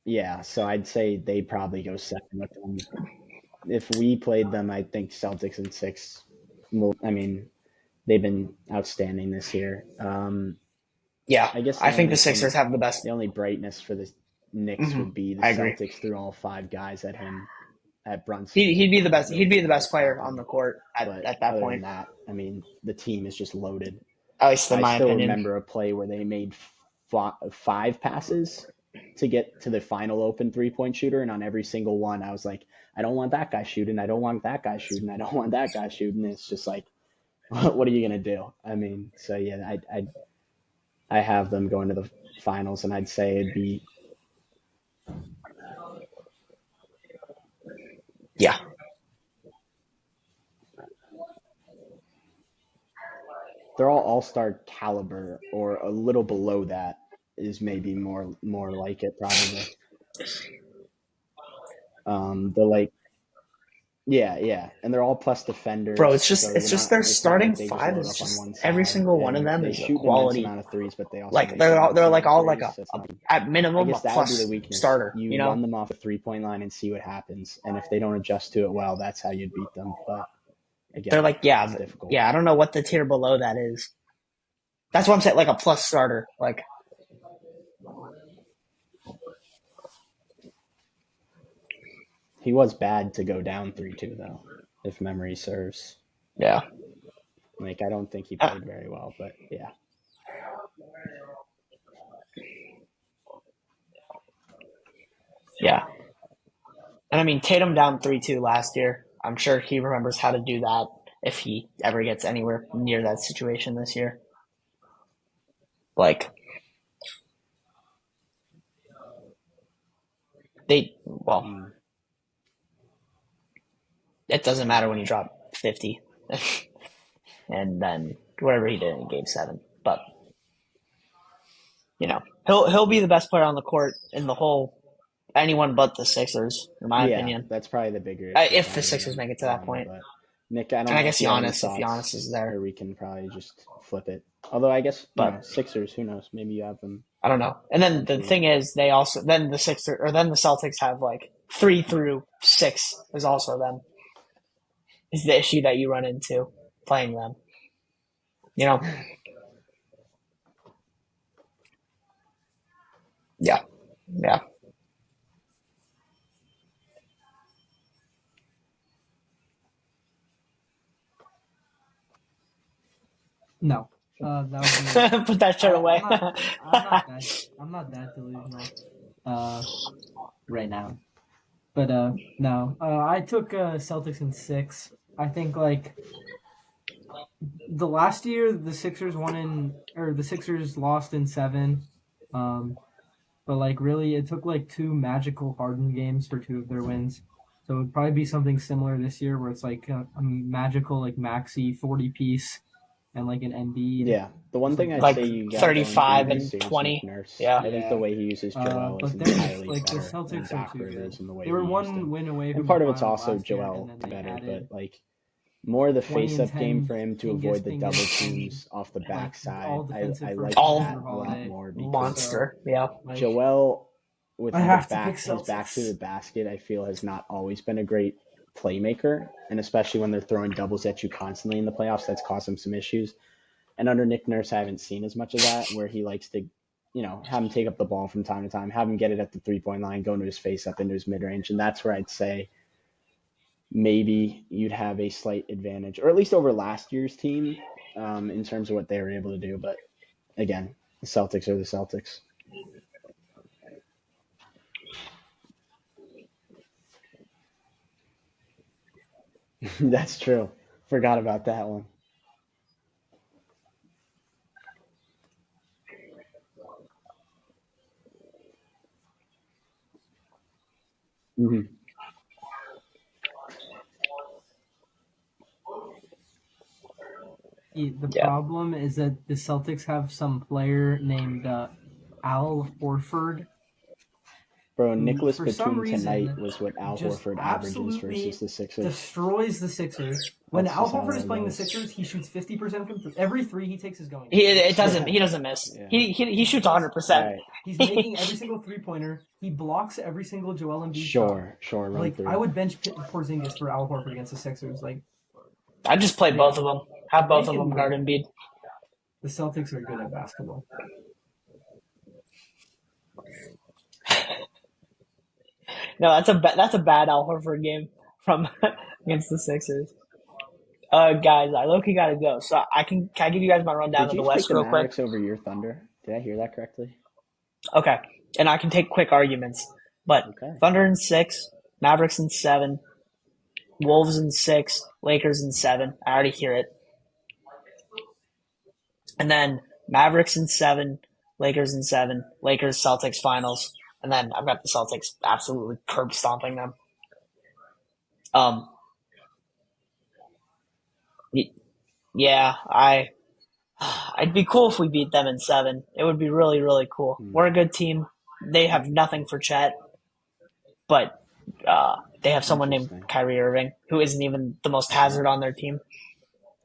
Yeah, so I'd say they'd probably go seven with them. If we played them, I think Celtics in six. I mean, they've been outstanding this year. Yeah, I guess I think the Sixers have the best. the only brightness for the Knicks Hmm. would be the I agree. Celtics threw all five guys at him at Brunson. He'd be the It best. really He'd be the didn't really best player stop on him. the court But at that other than point. that, I mean, the team is just loaded. At least in I my still opinion. remember a play where they made five passes to get to the final open 3-point shooter, and on every single one, I was like, I don't want that guy shooting. I don't want that guy shooting. I don't want that guy shooting. It's just like, what are you gonna do? I mean, so yeah, I have them going to the finals, and I'd say it'd be Yeah. they're all star caliber or a little below that is maybe more like it probably. They're like yeah, and they're all plus Bro, defenders, it's just so it's they're just not. their It's not starting like they just five load is up on just one every side, single one of and them they is a shoot an immense quality. amount of threes, but they also Like make an immense they're amount like of all like threes. So it's a not. at I minimum a guess that would be the plus weakness. starter. You You run know, them off a 3-point line and see what happens, and if they don't adjust to it well, that's how you'd beat them. But they're again, like it's difficult. yeah. I don't know what the tier below that is. That's what I'm saying. Like a plus starter. Like He was bad to go down 3-2 though, if memory serves. yeah. Like I don't think he Uh, played very well, but yeah. yeah. And I mean Tatum down 3-2 last year. I'm sure he remembers how to do that if he ever gets anywhere near that situation this year. Like well, Mm. it doesn't matter when you drop 50 and then whatever he did in game 7. But you know, he'll be the best player on the court in the whole anyone but the Sixers, in my Yeah, opinion. that's probably the bigger issue If the probably Sixers then. make it to that point, But Nick, I and don't I know if guess you have any Giannis, if thoughts, Giannis is or there, we can probably just flip it. Although I guess but Sixers, who knows? Maybe you have them I don't know. And then the potentially. thing is, they also then the Sixers or then the Celtics have like 3 through 6 is also them. Is the issue that you run into playing them? You know, yeah, yeah. No, that would be. Put that shirt away. I'm not that delusional. Right now, but no. I took Celtics in 6. I think like the last year the Sixers lost in 7. Um, but like really, it took like 2 magical Harden games for 2 of their wins. So it'd probably be something similar this year, where it's like a magical like maxi 40 piece and like an Embiid, Yeah, the one just like thing I'd Like say you got going for you 35 this and year is Nick 20. Nurse. Yeah. I think the yeah. way he uses Joel is But then entirely like the better than Celtics are Doc too good. Rivers and the way They he were used 1 him. win away And from the part of it's finals also last year, and Joel then they better, but added like more the 20 and face-up game 10 for him to Pingus avoid the double Pingus and teams off the like all backside. defensive I first like team All that Drew a lot Holiday. more because monster. Yeah. Like Joel with I have to pick his back to the Celtics. basket, I feel has not always been a great playmaker, and especially when they're throwing doubles at you constantly in the playoffs, that's caused him some issues. And under Nick Nurse, I haven't seen as much of that, where he likes to, have him take up the ball from time to time, have him get it at the 3-point line, go into his face up into his mid range, and that's where I'd say maybe you'd have a slight advantage, or at least over last year's team, in terms of what they were able to do. But again, The Celtics are the Celtics. That's true. Forgot about that one. Hmm. The Yeah. problem is that the Celtics have some player named Al Horford, Bro, who Nicholas for some Batum tonight reason was what Al just Horford averages versus absolutely the Sixers. destroys the Sixers. When That's Al just how Horford is it playing the goes. Sixers, he shoots 50% from every three he takes is going in. It doesn't. Yeah, He doesn't miss. yeah. He shoots He's 100%. All right. he's making every single 3-pointer. He blocks every single Joel Embiid shot. Sure. Run Like I through. would bench Porzingis for Al Horford against the Sixers. Like I just play yeah, both of them. Have both they of them can. guard Embiid. The Celtics are good at basketball. No, that's a bad Al Horford game from against the Sixers. Guys, I low-key gotta go. So can I give you guys my rundown Did of you the take West the real quick? Mavericks over your Thunder? Did I hear that correctly? Okay, and I can take quick arguments. But Okay. Thunder in 6, Mavericks in 7, Wolves in 6, Lakers in 7. I already hear it. And then Mavericks in 7, Lakers in 7, Lakers Celtics finals, and then I've got the Celtics absolutely curb stomping them. Um, yeah, I'd be cool if we beat them in 7. It would be really, really cool. Hmm. We're a good team. They have nothing for Chet, but they have someone named Interesting. Kyrie Irving, who isn't even the most hazard on their team.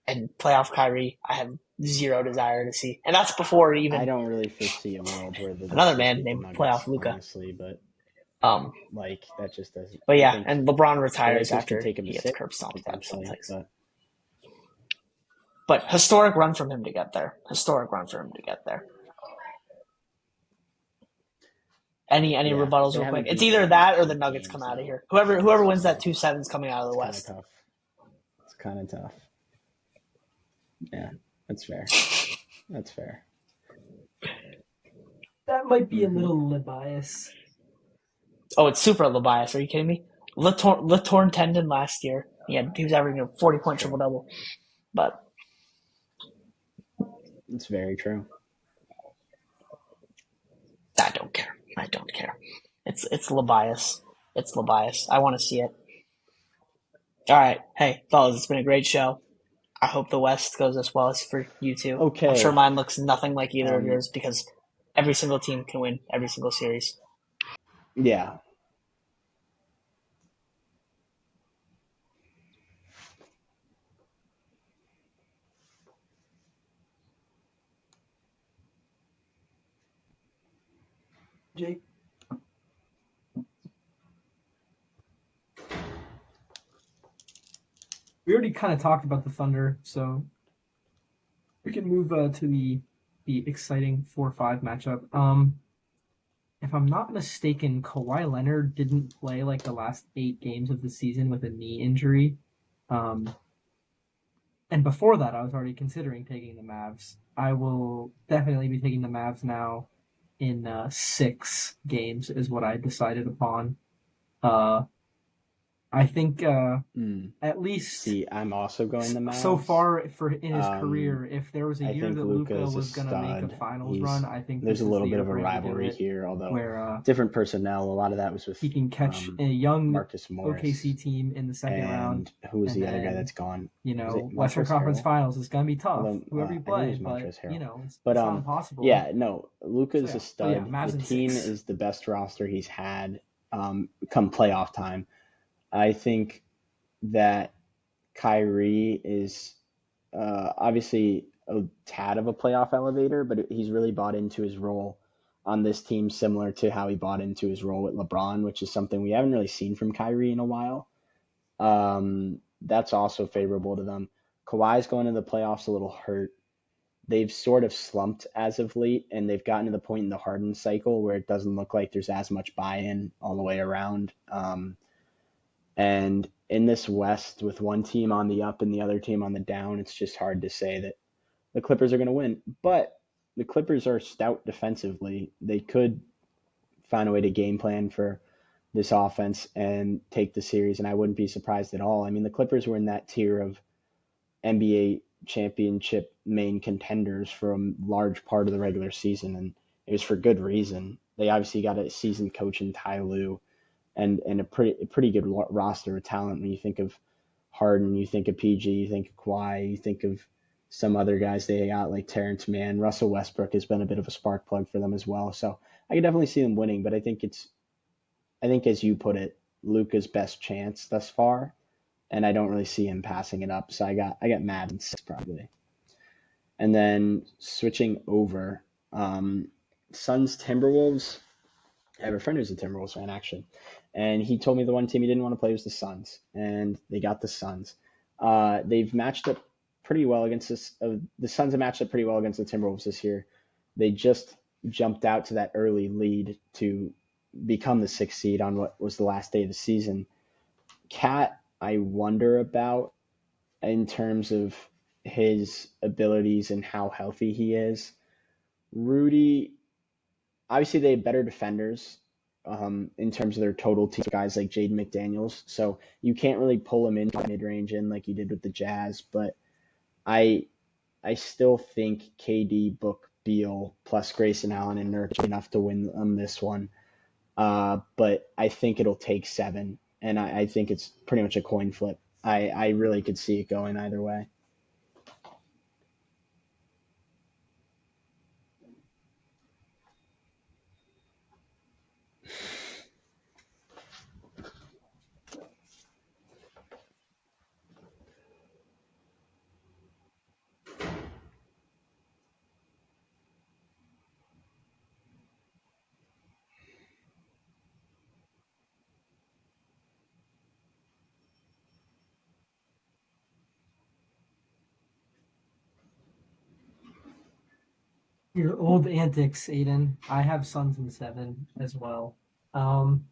And playoff Kyrie, I have zero desire to see. And that's before I even don't really foresee a world where the another Nets would man beat the named Nuggets, playoff Luka. honestly, but Um, like that just doesn't. but I yeah, think and LeBron the retires Lakers could after take him he to gets 6 curb stomped by the potentially, Celtics. but But historic run from him to get there. Historic run for him to get there. Any yeah, rebuttals they real quick? haven't It's beaten either them in that or the 8 Nuggets come games out of though, here. Whoever wins that so 2-7 is coming out of the it's kind of West. tough. It's kind of tough. Yeah, that's fair. That's fair. That might be a Hmm. little bias. Oh, it's super Labias. Are you kidding me? Torn tendon last year. He was averaging a 40-point triple double. But It's very true. I don't care. It's Labias. It's Labias. I want to see it. All right. Hey, fellas, it's been a great show. I hope the West goes as well as for you two. I'm sure Okay. mine looks nothing like either of Um. yours because every single team can win every single series. Yeah. Jake, we already kind of talked about the Thunder, so we can move to the exciting 4-5 matchup. If I'm not mistaken, Kawhi Leonard didn't play like the last 8 games of the season with a knee injury. And before that, I was already considering taking the Mavs. I will definitely be taking the Mavs now in 6 games, is what I decided upon. I think at least See, I'm also going the Mavs. so far in his career, if there was a I year think that Luka Luka is a was going to make a stud. finals run, I think There's this a is little the bit year of a for him to do rivalry it, here, although where different personnel. A lot of that was with he can catch a young Marcus Morris OKC team in the second round. and who was and the other guy then, that's gone? You Was know, it Western Montrezl Conference Harrell? Finals is going to be tough, Although whoever you I think it play, was but Montrezl Harrell. it's But not impossible. yeah, no, Luka is So, a yeah. But yeah, stud. Mavs The in team 6. is the best roster he's had come playoff time. I think that Kyrie is obviously a tad of a playoff elevator, but he's really bought into his role on this team, similar to how he bought into his role with LeBron, which is something we haven't really seen from Kyrie in a while. That's also favorable to them. Kawhi's going to the playoffs a little hurt. They've sort of slumped as of late, and they've gotten to the point in the Harden cycle where it doesn't look like there's as much buy-in all the way around. And in this West, with one team on the up and the other team on the down, it's just hard to say that the Clippers are going to win. But the Clippers are stout defensively. They could find a way to game plan for this offense and take the series, and I wouldn't be surprised at all. I mean, the Clippers were in that tier of NBA championship main contenders for a large part of the regular season, and it was for good reason. They obviously got a seasoned coach in Ty Lue and a pretty good roster of talent. When you think of Harden, you think of PG, you think of Kawhi, you think of some other guys they got like Terrence Mann. Russell Westbrook has been a bit of a spark plug for them as well. So I could definitely see them winning, but I think as you put it, Luka's best chance thus far, and I don't really see him passing it up. So I got Mad in 6 probably. And then switching over, Suns Timberwolves. I have a friend who's a Timberwolves fan actually, and he told me the one team he didn't want to play was the Suns, and they got the Suns. They've matched up pretty well against this. The Suns have matched up pretty well against the Timberwolves this year. They just jumped out to that early lead to become the 6th seed on what was the last day of the season. Cat, I wonder about in terms of his abilities and how healthy he is. Rudy, obviously they have better defenders in terms of their total team, guys like Jaden McDaniels. So you can't really pull him into mid-range in like you did with the Jazz. But I still think KD, Book, Beal, plus Grayson Allen and Nurkic enough to win this one. But I think it'll take 7, and I think it's pretty much a coin flip. I really could see it going either way. Your old antics, Aiden. I have Suns in 7 as well. Um,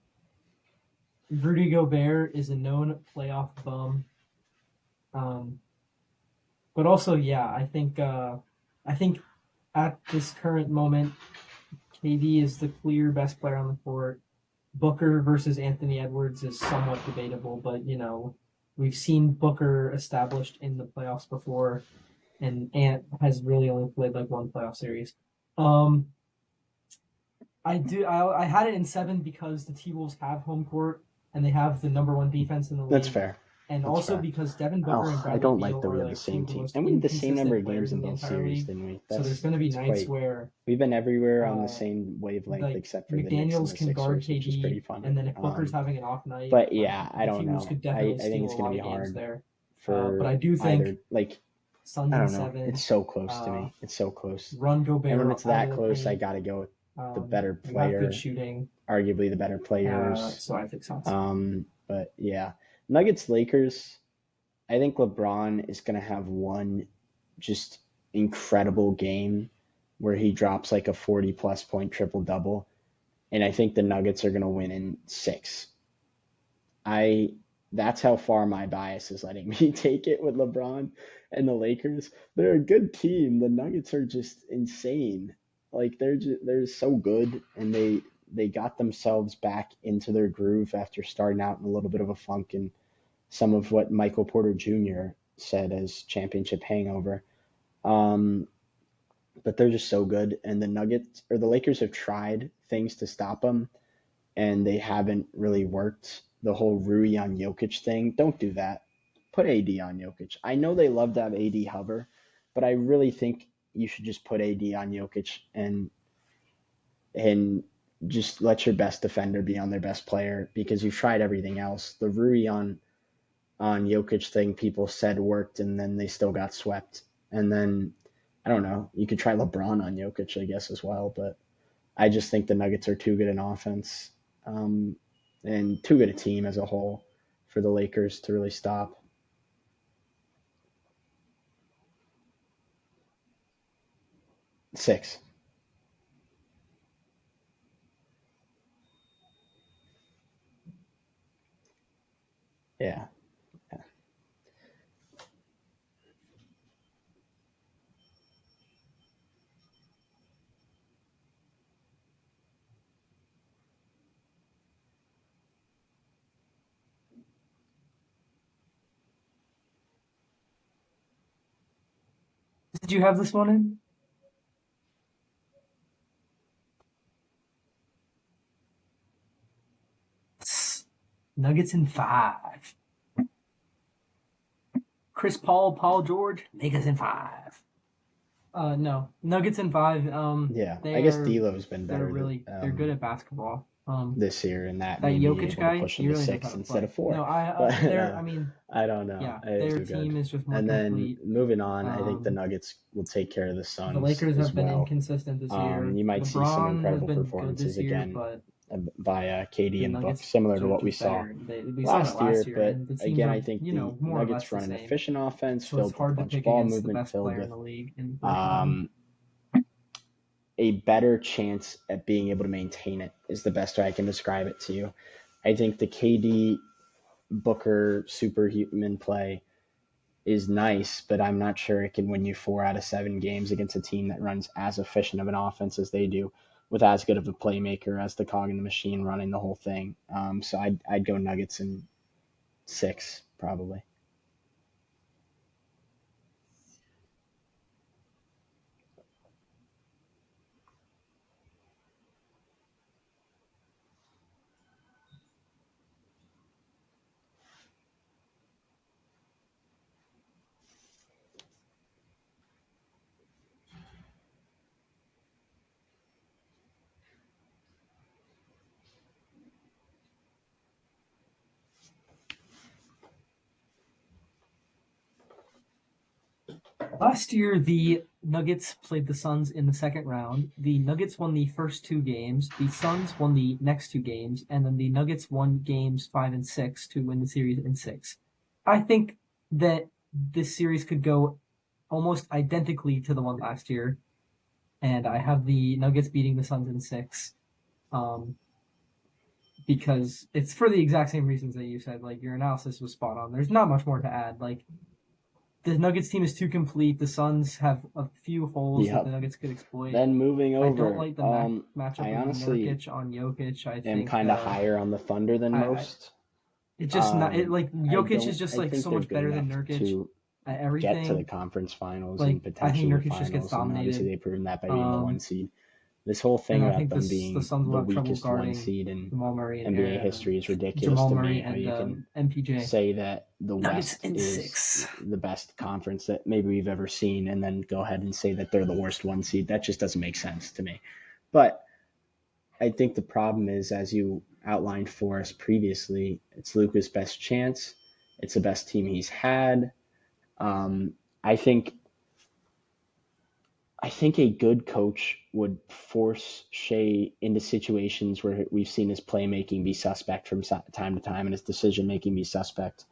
Rudy Gobert is a known playoff bum. But also, yeah, I think at this current moment, KD is the clear best player on the court. Booker versus Anthony Edwards is somewhat debatable, but we've seen Booker established in the playoffs before, and Ant has really only played like one playoff series. I had it in 7 because the T Wolves have home court and they have the number 1 defense in the league. That's fair. And That's also fair. because Devin Booker and I Bradley don't Beal like that we are have the like two same of the team. most And we had the same number inconsistent of players games in in the both entire series, league. didn't we? So there's going to be nights great. where We've been everywhere on the same wavelength like except for the Knicks and McDaniels the can guard Sixers, which is pretty KD, funny. and then if Booker's having an off night, But like yeah, I the don't T-Wolves know. could I definitely think steal it's a going lot to of be games hard there. for But I do either. think Like, Suns I in don't know. 7. It's so close to me. It's so close. Run Gobert And when it's out that of the close, I paint. got to go with the better You have player, good shooting. arguably the better players. So I think Suns. But yeah, Nuggets Lakers. I think LeBron is going to have one just incredible game where he drops like a 40-plus point triple double, and I think the Nuggets are going to win in 6. That's how far my bias is letting me take it with LeBron and the Lakers. They're a good team. The Nuggets are just insane. Like they're so good, and they got themselves back into their groove after starting out in a little bit of a funk and some of what Michael Porter Jr. said as championship hangover. But they're just so good, and the Lakers have tried things to stop them, and they haven't really worked. The whole Rui on Jokic thing, don't do that. Put AD on Jokic. I know they love to have AD hover, but I really think you should just put AD on Jokic and just let your best defender be on their best player because you've tried everything else. The Rui on Jokic thing people said worked, and then they still got swept. And then I don't know. You could try LeBron on Jokic, I guess, as well. But I just think the Nuggets are too good in offense and too good a team as a whole for the Lakers to really stop. Six. Yeah. Did you have this one in? Nuggets in 5. Chris Paul, Paul George, Lakers in 5. No, Nuggets in 5. Yeah, I They guess are D'Lo's been they're better really they're good at basketball. this year, and that That may be Jokic able to guy, push he them to really knows how 6 to instead play. of 4. No, But I mean, I don't know. yeah, It's their too team good. is just more And then complete. moving on, I think the Um, Nuggets will take care of the the Suns Lakers as have been well. inconsistent this year. You might see some LeBron has incredible been good performances this year, again but via KD the and Book, Nuggets similar to are what we just saw better. We saw that last last year. year, But and the teams again, are I think the more or less Nuggets the run an same. efficient offense So it's filled with a hard to bunch of pick ball against the movement, best filled player in with the league in the first round. um, a better chance at being able to maintain it is the best way I can describe it to you. I think the KD Booker superhuman play is nice, but I'm not sure it can win you 4 out of 7 games against a team that runs as efficient of an offense as they do, with as good of a playmaker as the cog in the machine running the whole thing. So I'd go Nuggets in 6 probably. Last year, the Nuggets played the Suns in the second round. The Nuggets won the first 2 games. The Suns won the next 2 games, and then the Nuggets won games 5 and 6 to win the series in 6. I think that this series could go almost identically to the one last year, and I have the Nuggets beating the Suns in 6. Because it's for the exact same reasons that you said. Like, your analysis was spot on. There's not much more to add. Like, the Nuggets team is too complete. The Suns have a few holes that the Yep. Nuggets could exploit. Then moving I don't over, like the matchup I of honestly Nurkic on Jokic. I am think kind of higher on the Thunder than I most. it just not it like I Jokic is don't. just I like think so they're much good better than enough Nurkic to at get to the everything. conference finals Like, and I think potentially the Nurkic just gets finals, and obviously dominated. they've proven that by being the 1 Um, seed. This whole and thing I about think them the being Suns will the have trouble weakest 1 guarding seed in Jamal Murray NBA history is ridiculous Jamal to Murray me. How and you can MPJ. say that the Nuggets West in is 6. the best conference that maybe we've ever seen, and then go ahead and say that they're the worst 1 seed. That just doesn't make sense to me. But I think the problem is, as you outlined for us previously, it's Luka's best chance. It's the best team he's had. I think a good coach would force Shea into situations where we've seen his playmaking be suspect from time to time and his decision making be suspect.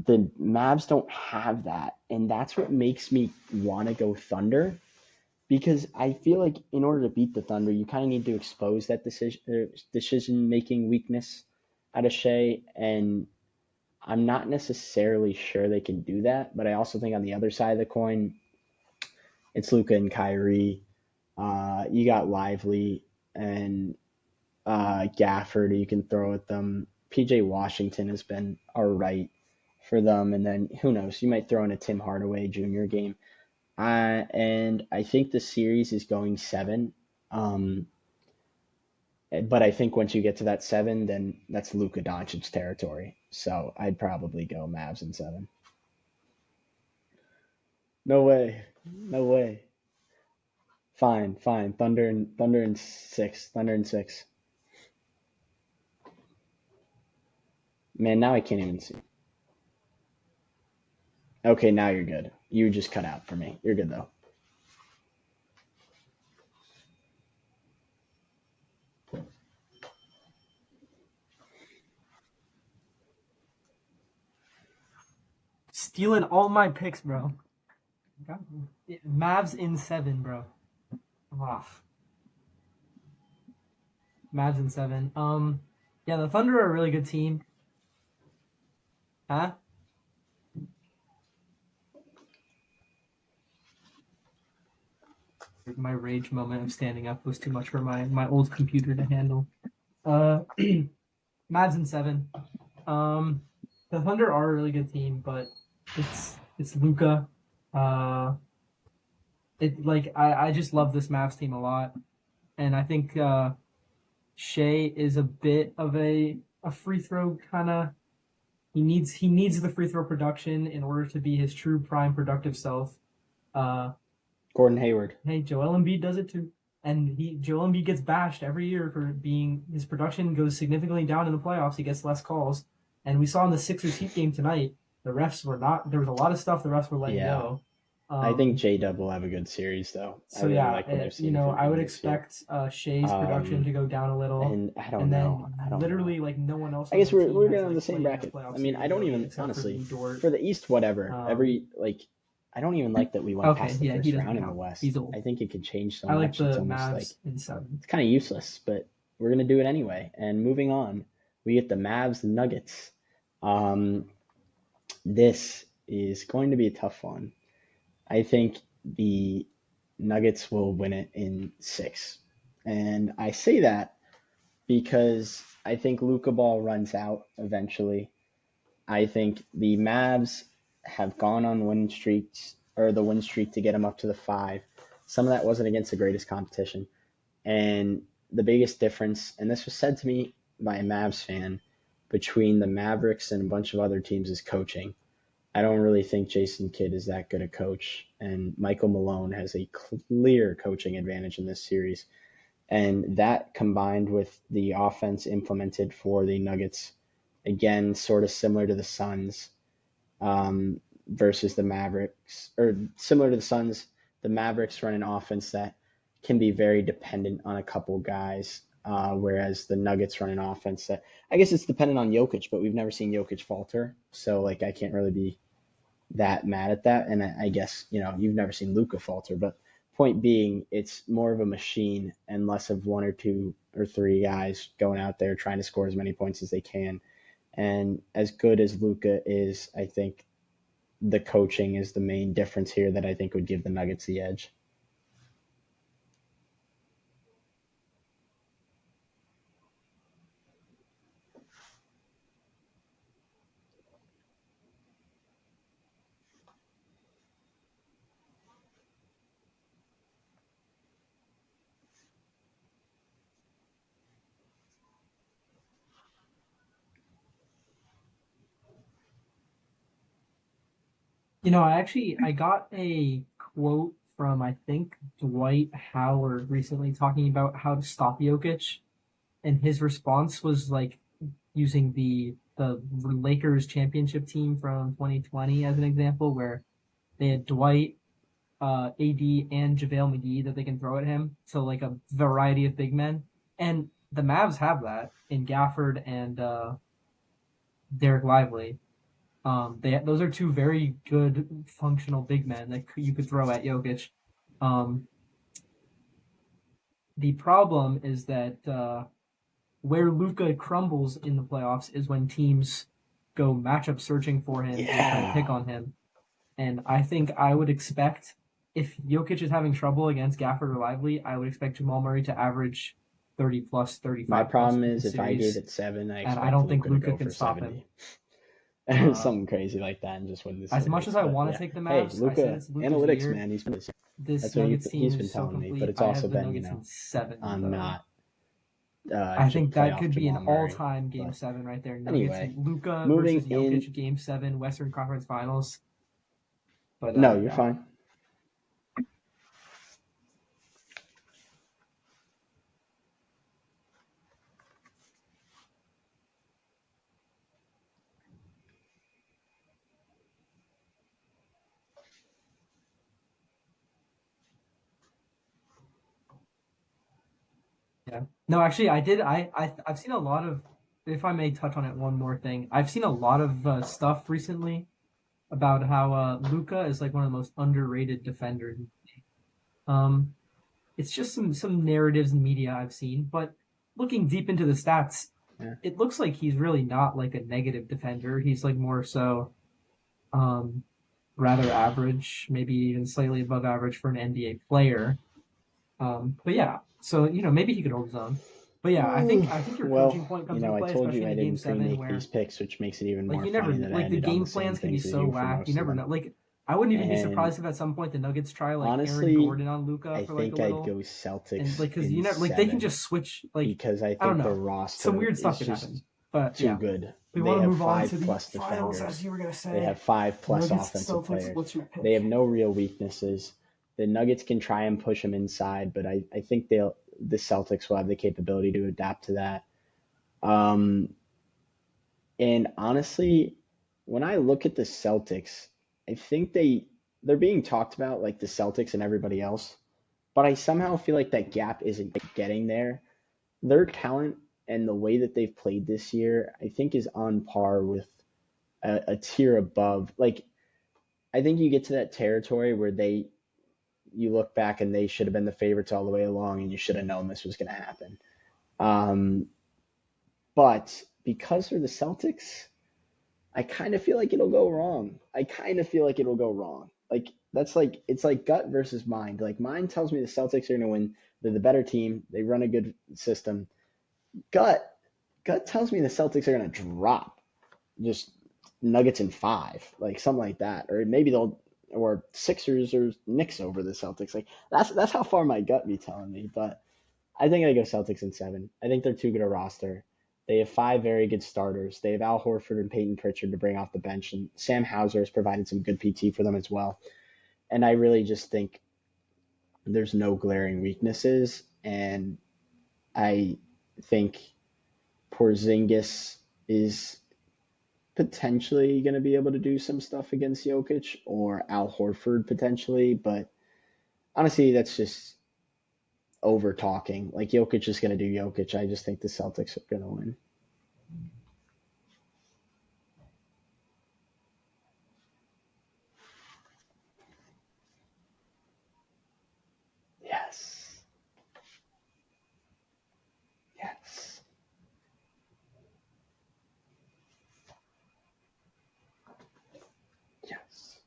The Mavs don't have that, and that's what makes me want to go Thunder, because I feel like in order to beat the Thunder, you kind of need to expose that decision making weakness out of Shea, and I'm not necessarily sure they can do that. But I also think on the other side of the coin, it's Luka and Kyrie. You got Lively and Gafford you can throw at them. PJ Washington has been all right for them, and then who knows? You might throw in a Tim Hardaway Jr. game. And I think the series is going 7. But I think once you get to that 7, then that's Luka Doncic territory. So I'd probably go Mavs in 7. No way. No way. Fine, fine. Thunder in 6. Thunder in 6. Man, now I can't even see. Okay, now you're good. You just cut out for me. You're good though. Stealing all my picks, bro. Mavs in 7, bro. Wow. Mavs in 7. Yeah, the Thunder are a really good team. Huh? My rage moment of standing up was too much for my old computer to handle. Mavs in 7. The Thunder are a really good team, but it's Luka. I just love this Mavs team a lot, and I think Shea is a bit of a free throw kind of. He needs the free throw production in order to be his true prime productive self. Uh, Gordon Hayward. hey, Joel Embiid does it too, and Joel Embiid gets bashed every year for being his production goes significantly down in the playoffs. He gets less calls, and we saw in the Sixers Heat game tonight, the refs were not. There was a lot of stuff the refs were letting Yeah. go. I think J-Dub will have a good series, though. So I really yeah, like what I've seen you know, from I him would this year. expect Shea's production to go down a little, And I don't and then know. I don't literally know. like no one else. I On guess the we're team we're has, getting on like, the same played in a bracket. playoff I mean, I series don't really, even except for honestly Lou Dort. for the East, whatever. I don't even like that we went Okay, past the yeah, first he doesn't round in the count. West. He's old. I think it could change so I like much. the It's almost Mavs like in 7. it's kind of useless, but we're gonna do it anyway. And moving on, we get the Mavs Nuggets. This is going to be a tough one. I think the Nuggets will win it in 6. And I say that because I think Luka Ball runs out eventually. I think the Mavs have gone on win streaks, or the win streak to get them up to the 5. Some of that wasn't against the greatest competition. And the biggest difference, and this was said to me by a Mavs fan, between the Mavericks and a bunch of other teams is coaching. I don't really think Jason Kidd is that good a coach, and Michael Malone has a clear coaching advantage in this series. And that combined with the offense implemented for the Nuggets, again, sort of similar to the Suns versus the Mavericks, or similar to the Suns, the Mavericks run an offense that can be very dependent on a couple guys, whereas the Nuggets run an offense that I guess it's dependent on Jokic, but we've never seen Jokic falter, so like I can't really be that mad at that. And I guess you've never seen Luka falter, but point being, it's more of a machine and less of one or two or three guys going out there trying to score as many points as they can. And as good as Luka is, I think the coaching is the main difference here that I think would give the Nuggets the edge. I got a quote from I think Dwight Howard recently talking about how to stop Jokic, and his response was like using the Lakers championship team from 2020 as an example, where they had Dwight, AD, and JaVale McGee that they can throw at him. So like a variety of big men, and the Mavs have that in Gafford and Derek Lively. Those are two very good functional big men that you could throw at Jokic. Um, the problem is that where Luka crumbles in the playoffs is when teams go matchup searching for him and try to pick on him. And I think I would expect if Jokic is having trouble against Gafford or Lively, I would expect Jamal Murray to average 30 plus, 35. My problem plus is if I gave it 7, I expect I don't think Luka to Luka go can for stop 70. him. Something crazy like that and just win this As series. much as I But want to yeah. take the Hey, Mavs, I Luka, said it's Luka's analytics, year. man. This That's what Nuggets team he's been is so telling me, complete. but it's I also have the been, Nuggets in 7. I'm though. not. I think that could be an Jamal Murray, all-time Game but 7 right there. Nuggets, anyway, Luka moving versus Jokic, in. Game 7, Western Conference Finals. But No, you're yeah. fine. Yeah. No, actually, I did. I've seen a lot of. If I may touch on it, one more thing. I've seen a lot of stuff recently about how Luka is like one of the most underrated defenders. Um, it's just some narratives in media I've seen, but looking deep into the stats, Yeah. it looks like he's really not like a negative defender. He's like more so, rather average, maybe even slightly above average for an NBA player. But yeah, so maybe he could hold his own. But yeah, I think your coaching point comes into I play, told especially you I in a Game didn't 7 pre-make where these picks, which makes it even more you never funny that I like the ended on game the same plans can be things as so you for whack. most You of never them. know. Like I wouldn't even be And surprised if at some point the Nuggets try like Aaron honestly, Gordon on Luca I for like a think I'd little, go and Celtics like because in like they can 7 just switch. Like because I I don't think the know, some roster weird stuff is could happen. just But too yeah, good. we They want to have move on five to the plus finals, as defenders. you were gonna They say. have five plus Nuggets offensive Celtics. players. What's your They have pick? no real weaknesses. The Nuggets can try and push them inside, but I think the Celtics will have the capability to adapt to that. Um, and honestly, when I look at the Celtics, I think they're being talked about like the Celtics and everybody else, but I somehow feel like that gap isn't getting there. Their talent and the way that they've played this year, I think, is on par with a tier above. Like, I think you get to that territory where you look back and they should have been the favorites all the way along, and you should have known this was going to happen. Um, but because they're the Celtics, I kind of feel like it'll go wrong. I kind of feel like it'll go wrong. Like that's like it's like gut versus mind. Like mind tells me the Celtics are going to win. They're the better team. They run a good system. Gut gut tells me the Celtics are going to drop. Just Nuggets in 5, like something like that, or maybe they'll or Sixers or Knicks over the Celtics. Like that's how far my gut be telling me. But I think I go Celtics in 7. I think they're too good a roster. They have 5 very good starters. They have Al Horford and Peyton Pritchard to bring off the bench, and Sam Hauser has provided some good PT for them as well. And I really just think there's no glaring weaknesses, and I think Porzingis is potentially going to be able to do some stuff against Jokic or Al Horford potentially, but honestly, that's just over talking. Like Jokic is going to do Jokic. I just think the Celtics are going to win. Yes. Yes. Yes.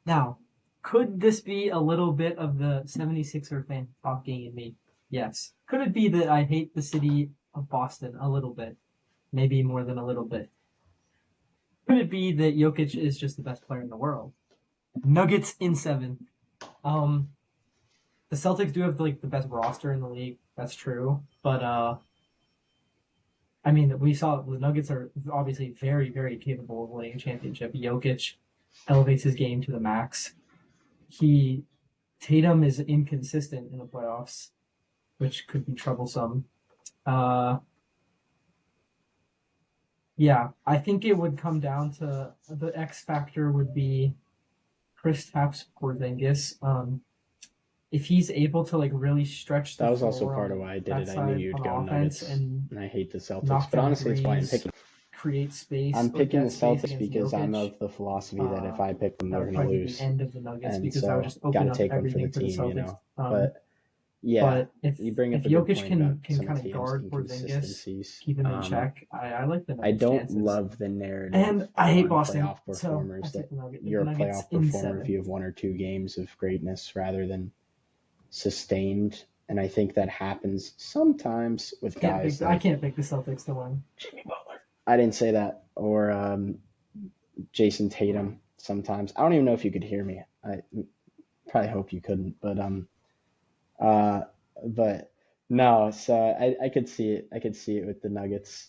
Now, could this be a little bit of the 76er fan talking in me? Yes. Could it be that I hate the city of Boston a little bit? Maybe more than a little bit. Could it be that Jokic is just the best player in the world? Nuggets in 7. Um, the Celtics do have like the best roster in the league. That's true, but I mean, we saw the Nuggets are obviously very, very capable of winning a championship. Jokic elevates his game to the max. He Tatum is inconsistent in the playoffs, which could be troublesome. Uh, yeah, I think it would come down to the X factor would be Kristaps Porzingis. If he's able to like really stretch the That was also floor part on of why I did that it. I knew side you'd on go offense Nuggets, and and I hate the Celtics. knock But down honestly, that's why I'm threes, picking. create space I'm or picking the get space Celtics against because I'm Jokic, of the philosophy that if uh, I pick them, that they're would going to probably be the lose, end of the Nuggets and because that would so just got open to up take one for the everything for the team, Celtics. But yeah, But if you bring if up a good Jokic point about can some kind of of Tatum's guard Porzingis, inconsistencies. keep him in check, I like the I Nuggets' don't chances. love the narrative And I hate on Boston, playoff so I performers take that The you're a Nuggets playoff in performer if you 7. have 1 or 2 games of greatness rather than sustained. And I think that happens sometimes with guys I like can't pick the Celtics to win. Jimmy Butler. I didn't say that, or Jason Tatum. Sometimes I don't even know if you could hear me. I probably hope you couldn't, uh, but no. So I could see it. I could see it with the Nuggets.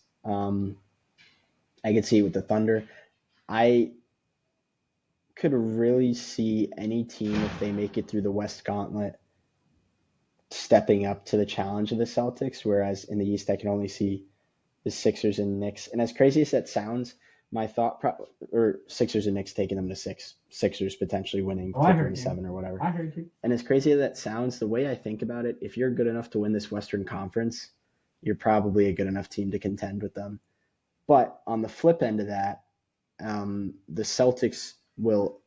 I could see it with the Thunder. I could really see any team if they make it through the West Gauntlet stepping up to the challenge of the Celtics, whereas in the East I can only see the Sixers and Knicks. And as crazy as that sounds, my or Sixers and Knicks taking them to 6, Sixers potentially winning, Oh, I taking them heard to you. 7 or whatever. I heard you. And as crazy as that sounds, the way I think about it, if you're good enough to win this Western Conference, you're probably a good enough team to contend with them. But on the flip end of that, the Celtics will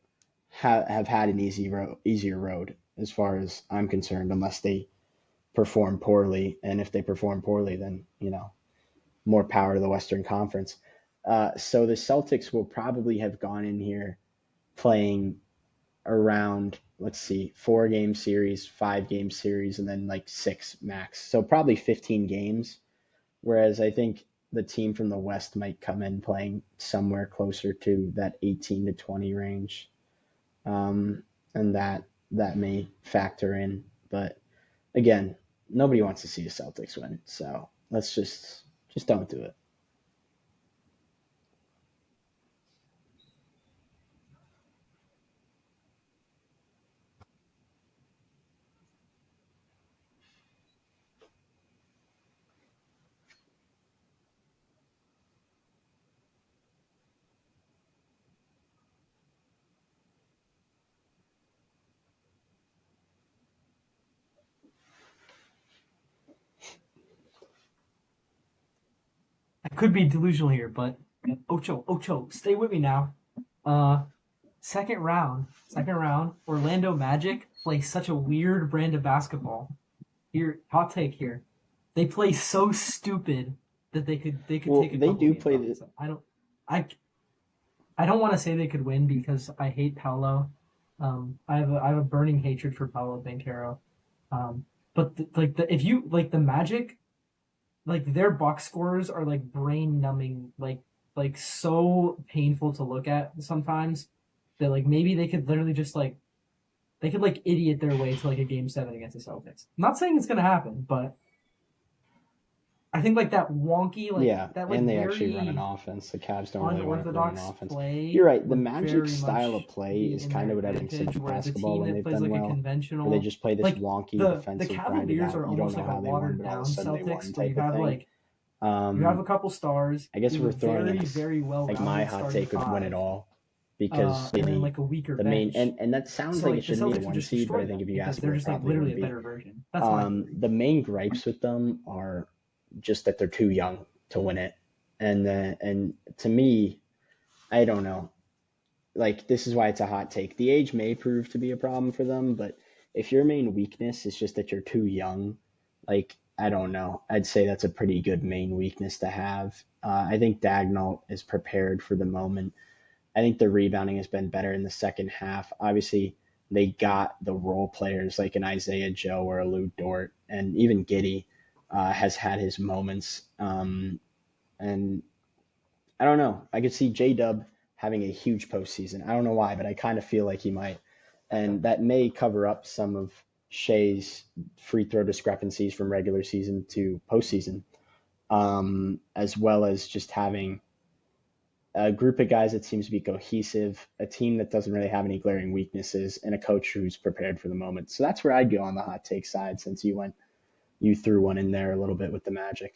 have had an easier road as far as I'm concerned, unless they perform poorly. And if they perform poorly, then more power to the Western Conference. So the Celtics will probably have gone in here playing around, let's see, 4 game series, 5 game series, and then like 6 max. So probably 15 games. Whereas I think the team from the West might come in playing somewhere closer to that 18 to 20 range. Um, and that may factor in. But again, nobody wants to see the Celtics win. So let's just don't do it. I could be delusional here, but Ocho, stay with me now. Uh, second round, Orlando Magic play such a weird brand of basketball. Here, hot take here. They play so stupid that they could Well, take a they couple do games play off. the So I I don't want to say they could win because I hate Paolo. I have a burning hatred for Paolo Banchero. But if you like the Magic, like their box scores are like brain numbing, like so painful to look at sometimes that like maybe they could literally just like they could like idiot their way to like a game 7 against the Celtics. I'm not saying it's gonna happen, but I think like that wonky, like Yeah, that like and they actually run an very offense. The Cavs don't really run an unorthodox offense. You're play right. The would Magic very style of much play be is in kind their of what I think's in advantage. Whereas a basketball team when that they've plays done like a well, where they conventional, just play this like wonky the defensive grinded Cavaliers out. are You don't almost know like a how they won, watered but all of a down sudden they won Celtics, where type of thing. you have a couple stars, I guess you have we're a throwing in very very well like my rounded hot starting take would win it five, all because and then like a weaker the main bench. and that sounds So like it like the shouldn't be the Celtics would one just seed, but destroy I think them if you because ask me, they're it just like probably literally would a be. better version. That's my theory. The main gripes with them are just that they're too young to win it, and to me, I don't know. Like this is why it's a hot take. The age may prove to be a problem for them, but if your main weakness is just that you're too young, like I don't know. I'd say that's a pretty good main weakness to have. I think Dagnall is prepared for the moment. I think the rebounding has been better in the second half. Obviously, they got the role players like an Isaiah Joe or a Lou Dort, and even Giddy has had his moments. And I don't know. I could see J Dub having a huge postseason. I don't know why, but I kind of feel like he might. And that may cover up some of Shea's free throw discrepancies from regular season to postseason, as well as just having a group of guys that seems to be cohesive, a team that doesn't really have any glaring weaknesses, and a coach who's prepared for the moment. So that's where I'd go on the hot take side since you threw one in there a little bit with the Magic.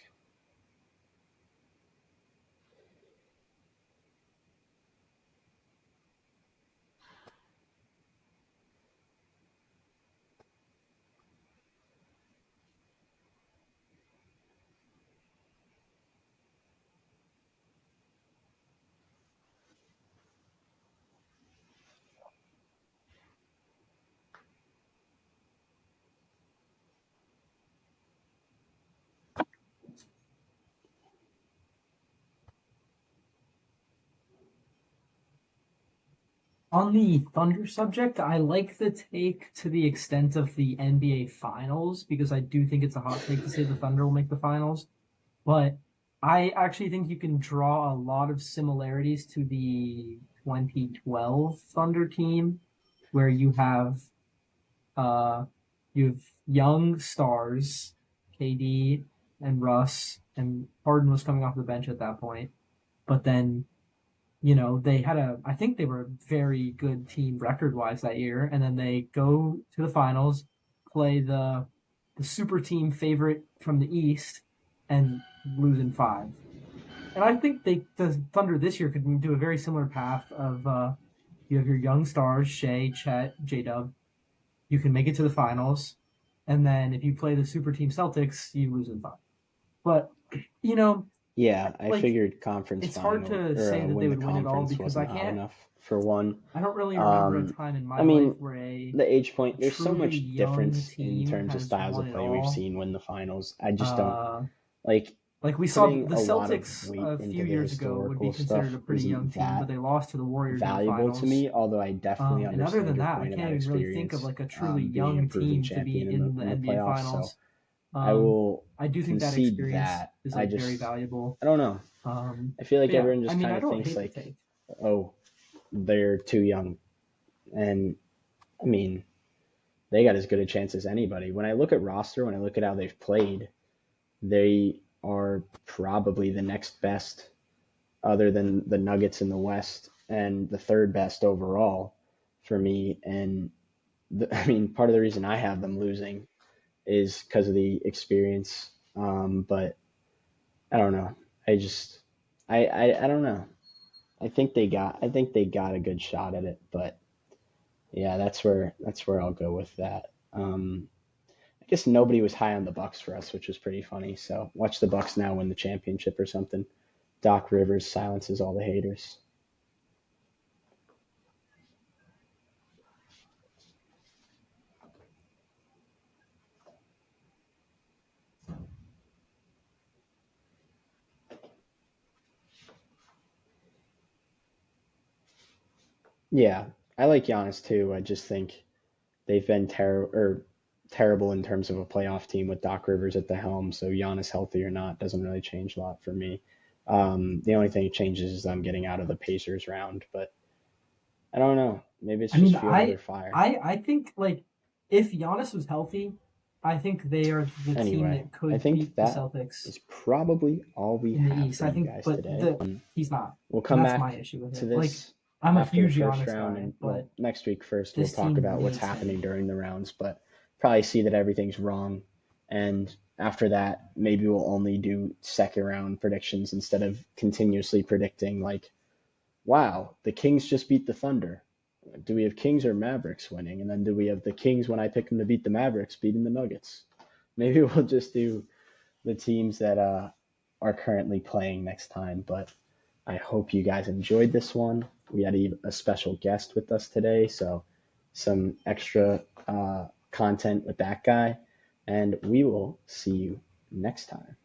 On the Thunder subject, I like the take to the extent of the NBA Finals because I do think it's a hot take to say the Thunder will make the finals. But I actually think you can draw a lot of similarities to the 2012 Thunder team, where uh you have young stars, KD and Russ, and Harden was coming off the bench at that point. But then they had I think they were a very good team record wise that year, and then they go to the finals, play the super team favorite from the East, and lose in 5. And I think the Thunder this year could do a very similar path of you have your young stars, Shea, Chet, J Dub. You can make it to the finals, and then if you play the super team Celtics, you lose in 5. But you know, Yeah, I like figured conference it's hard final to or say that they win the would win it all conference because wasn't hot enough for one. I don't really remember a Um, time in I my life mean, where the age a point, there's so truly much young difference in team terms of has styles won of it play we've all. seen win the finals. I just don't Uh, like Like we saw putting the a lot of Celtics weight a into few the years ago would be historical considered stuff a pretty young isn't team, but that they lost to the Warriors in the valuable to finals. me, although I definitely And other understand than your that, I point can't about even really think of experience, like a truly being a young proven team to be champion in the in the NBA playoffs. So finals. I will I do think that concede experience that. is I like very just, valuable. I don't know. I feel like But yeah, everyone I just mean, kind I of don't thinks hate the like, take. oh, they're too young. And I mean, they got as good a chance as anybody. When I look at roster, when I look at how they've played, they are probably the next best other than the Nuggets in the West and the third best overall for me. And I mean, part of the reason I have them losing is because of the experience. But I don't know. I just, I don't know. I think they got a good shot at it, but yeah, that's where I'll go with that. I guess nobody was high on the Bucks for us, which was pretty funny. So watch the Bucks now win the championship or something. Doc Rivers silences all the haters. Yeah, I like Giannis too. I just think they've been terrible in terms of a playoff team with Doc Rivers at the helm. So Giannis healthy or not doesn't really change a lot for me. The only thing it changes is them getting out of the Pacers round, but I don't know. Maybe it's I mean, just fuel to their fire. I think like if Giannis was healthy, I think they are the team Anyway, that I could think beat the that Celtics is probably all we in the have for East. I you think, guys but today. the he's not, We'll and come that's my back issue with to it. Like this I'm a after the huge first Giannis round, guy, and well, but next week first we'll this talk team about what's needs happening him. during the rounds, but probably see that everything's wrong. And after that, maybe we'll only do second round predictions instead of continuously predicting like, wow, the Kings just beat the Thunder. Do we have Kings or Mavericks winning? And then do we have the Kings when I pick them to beat the Mavericks beating the Nuggets? Maybe we'll just do the teams that are currently playing next time. But I hope you guys enjoyed this one. We had a special guest with us today, so some extra content with that guy. And we will see you next time.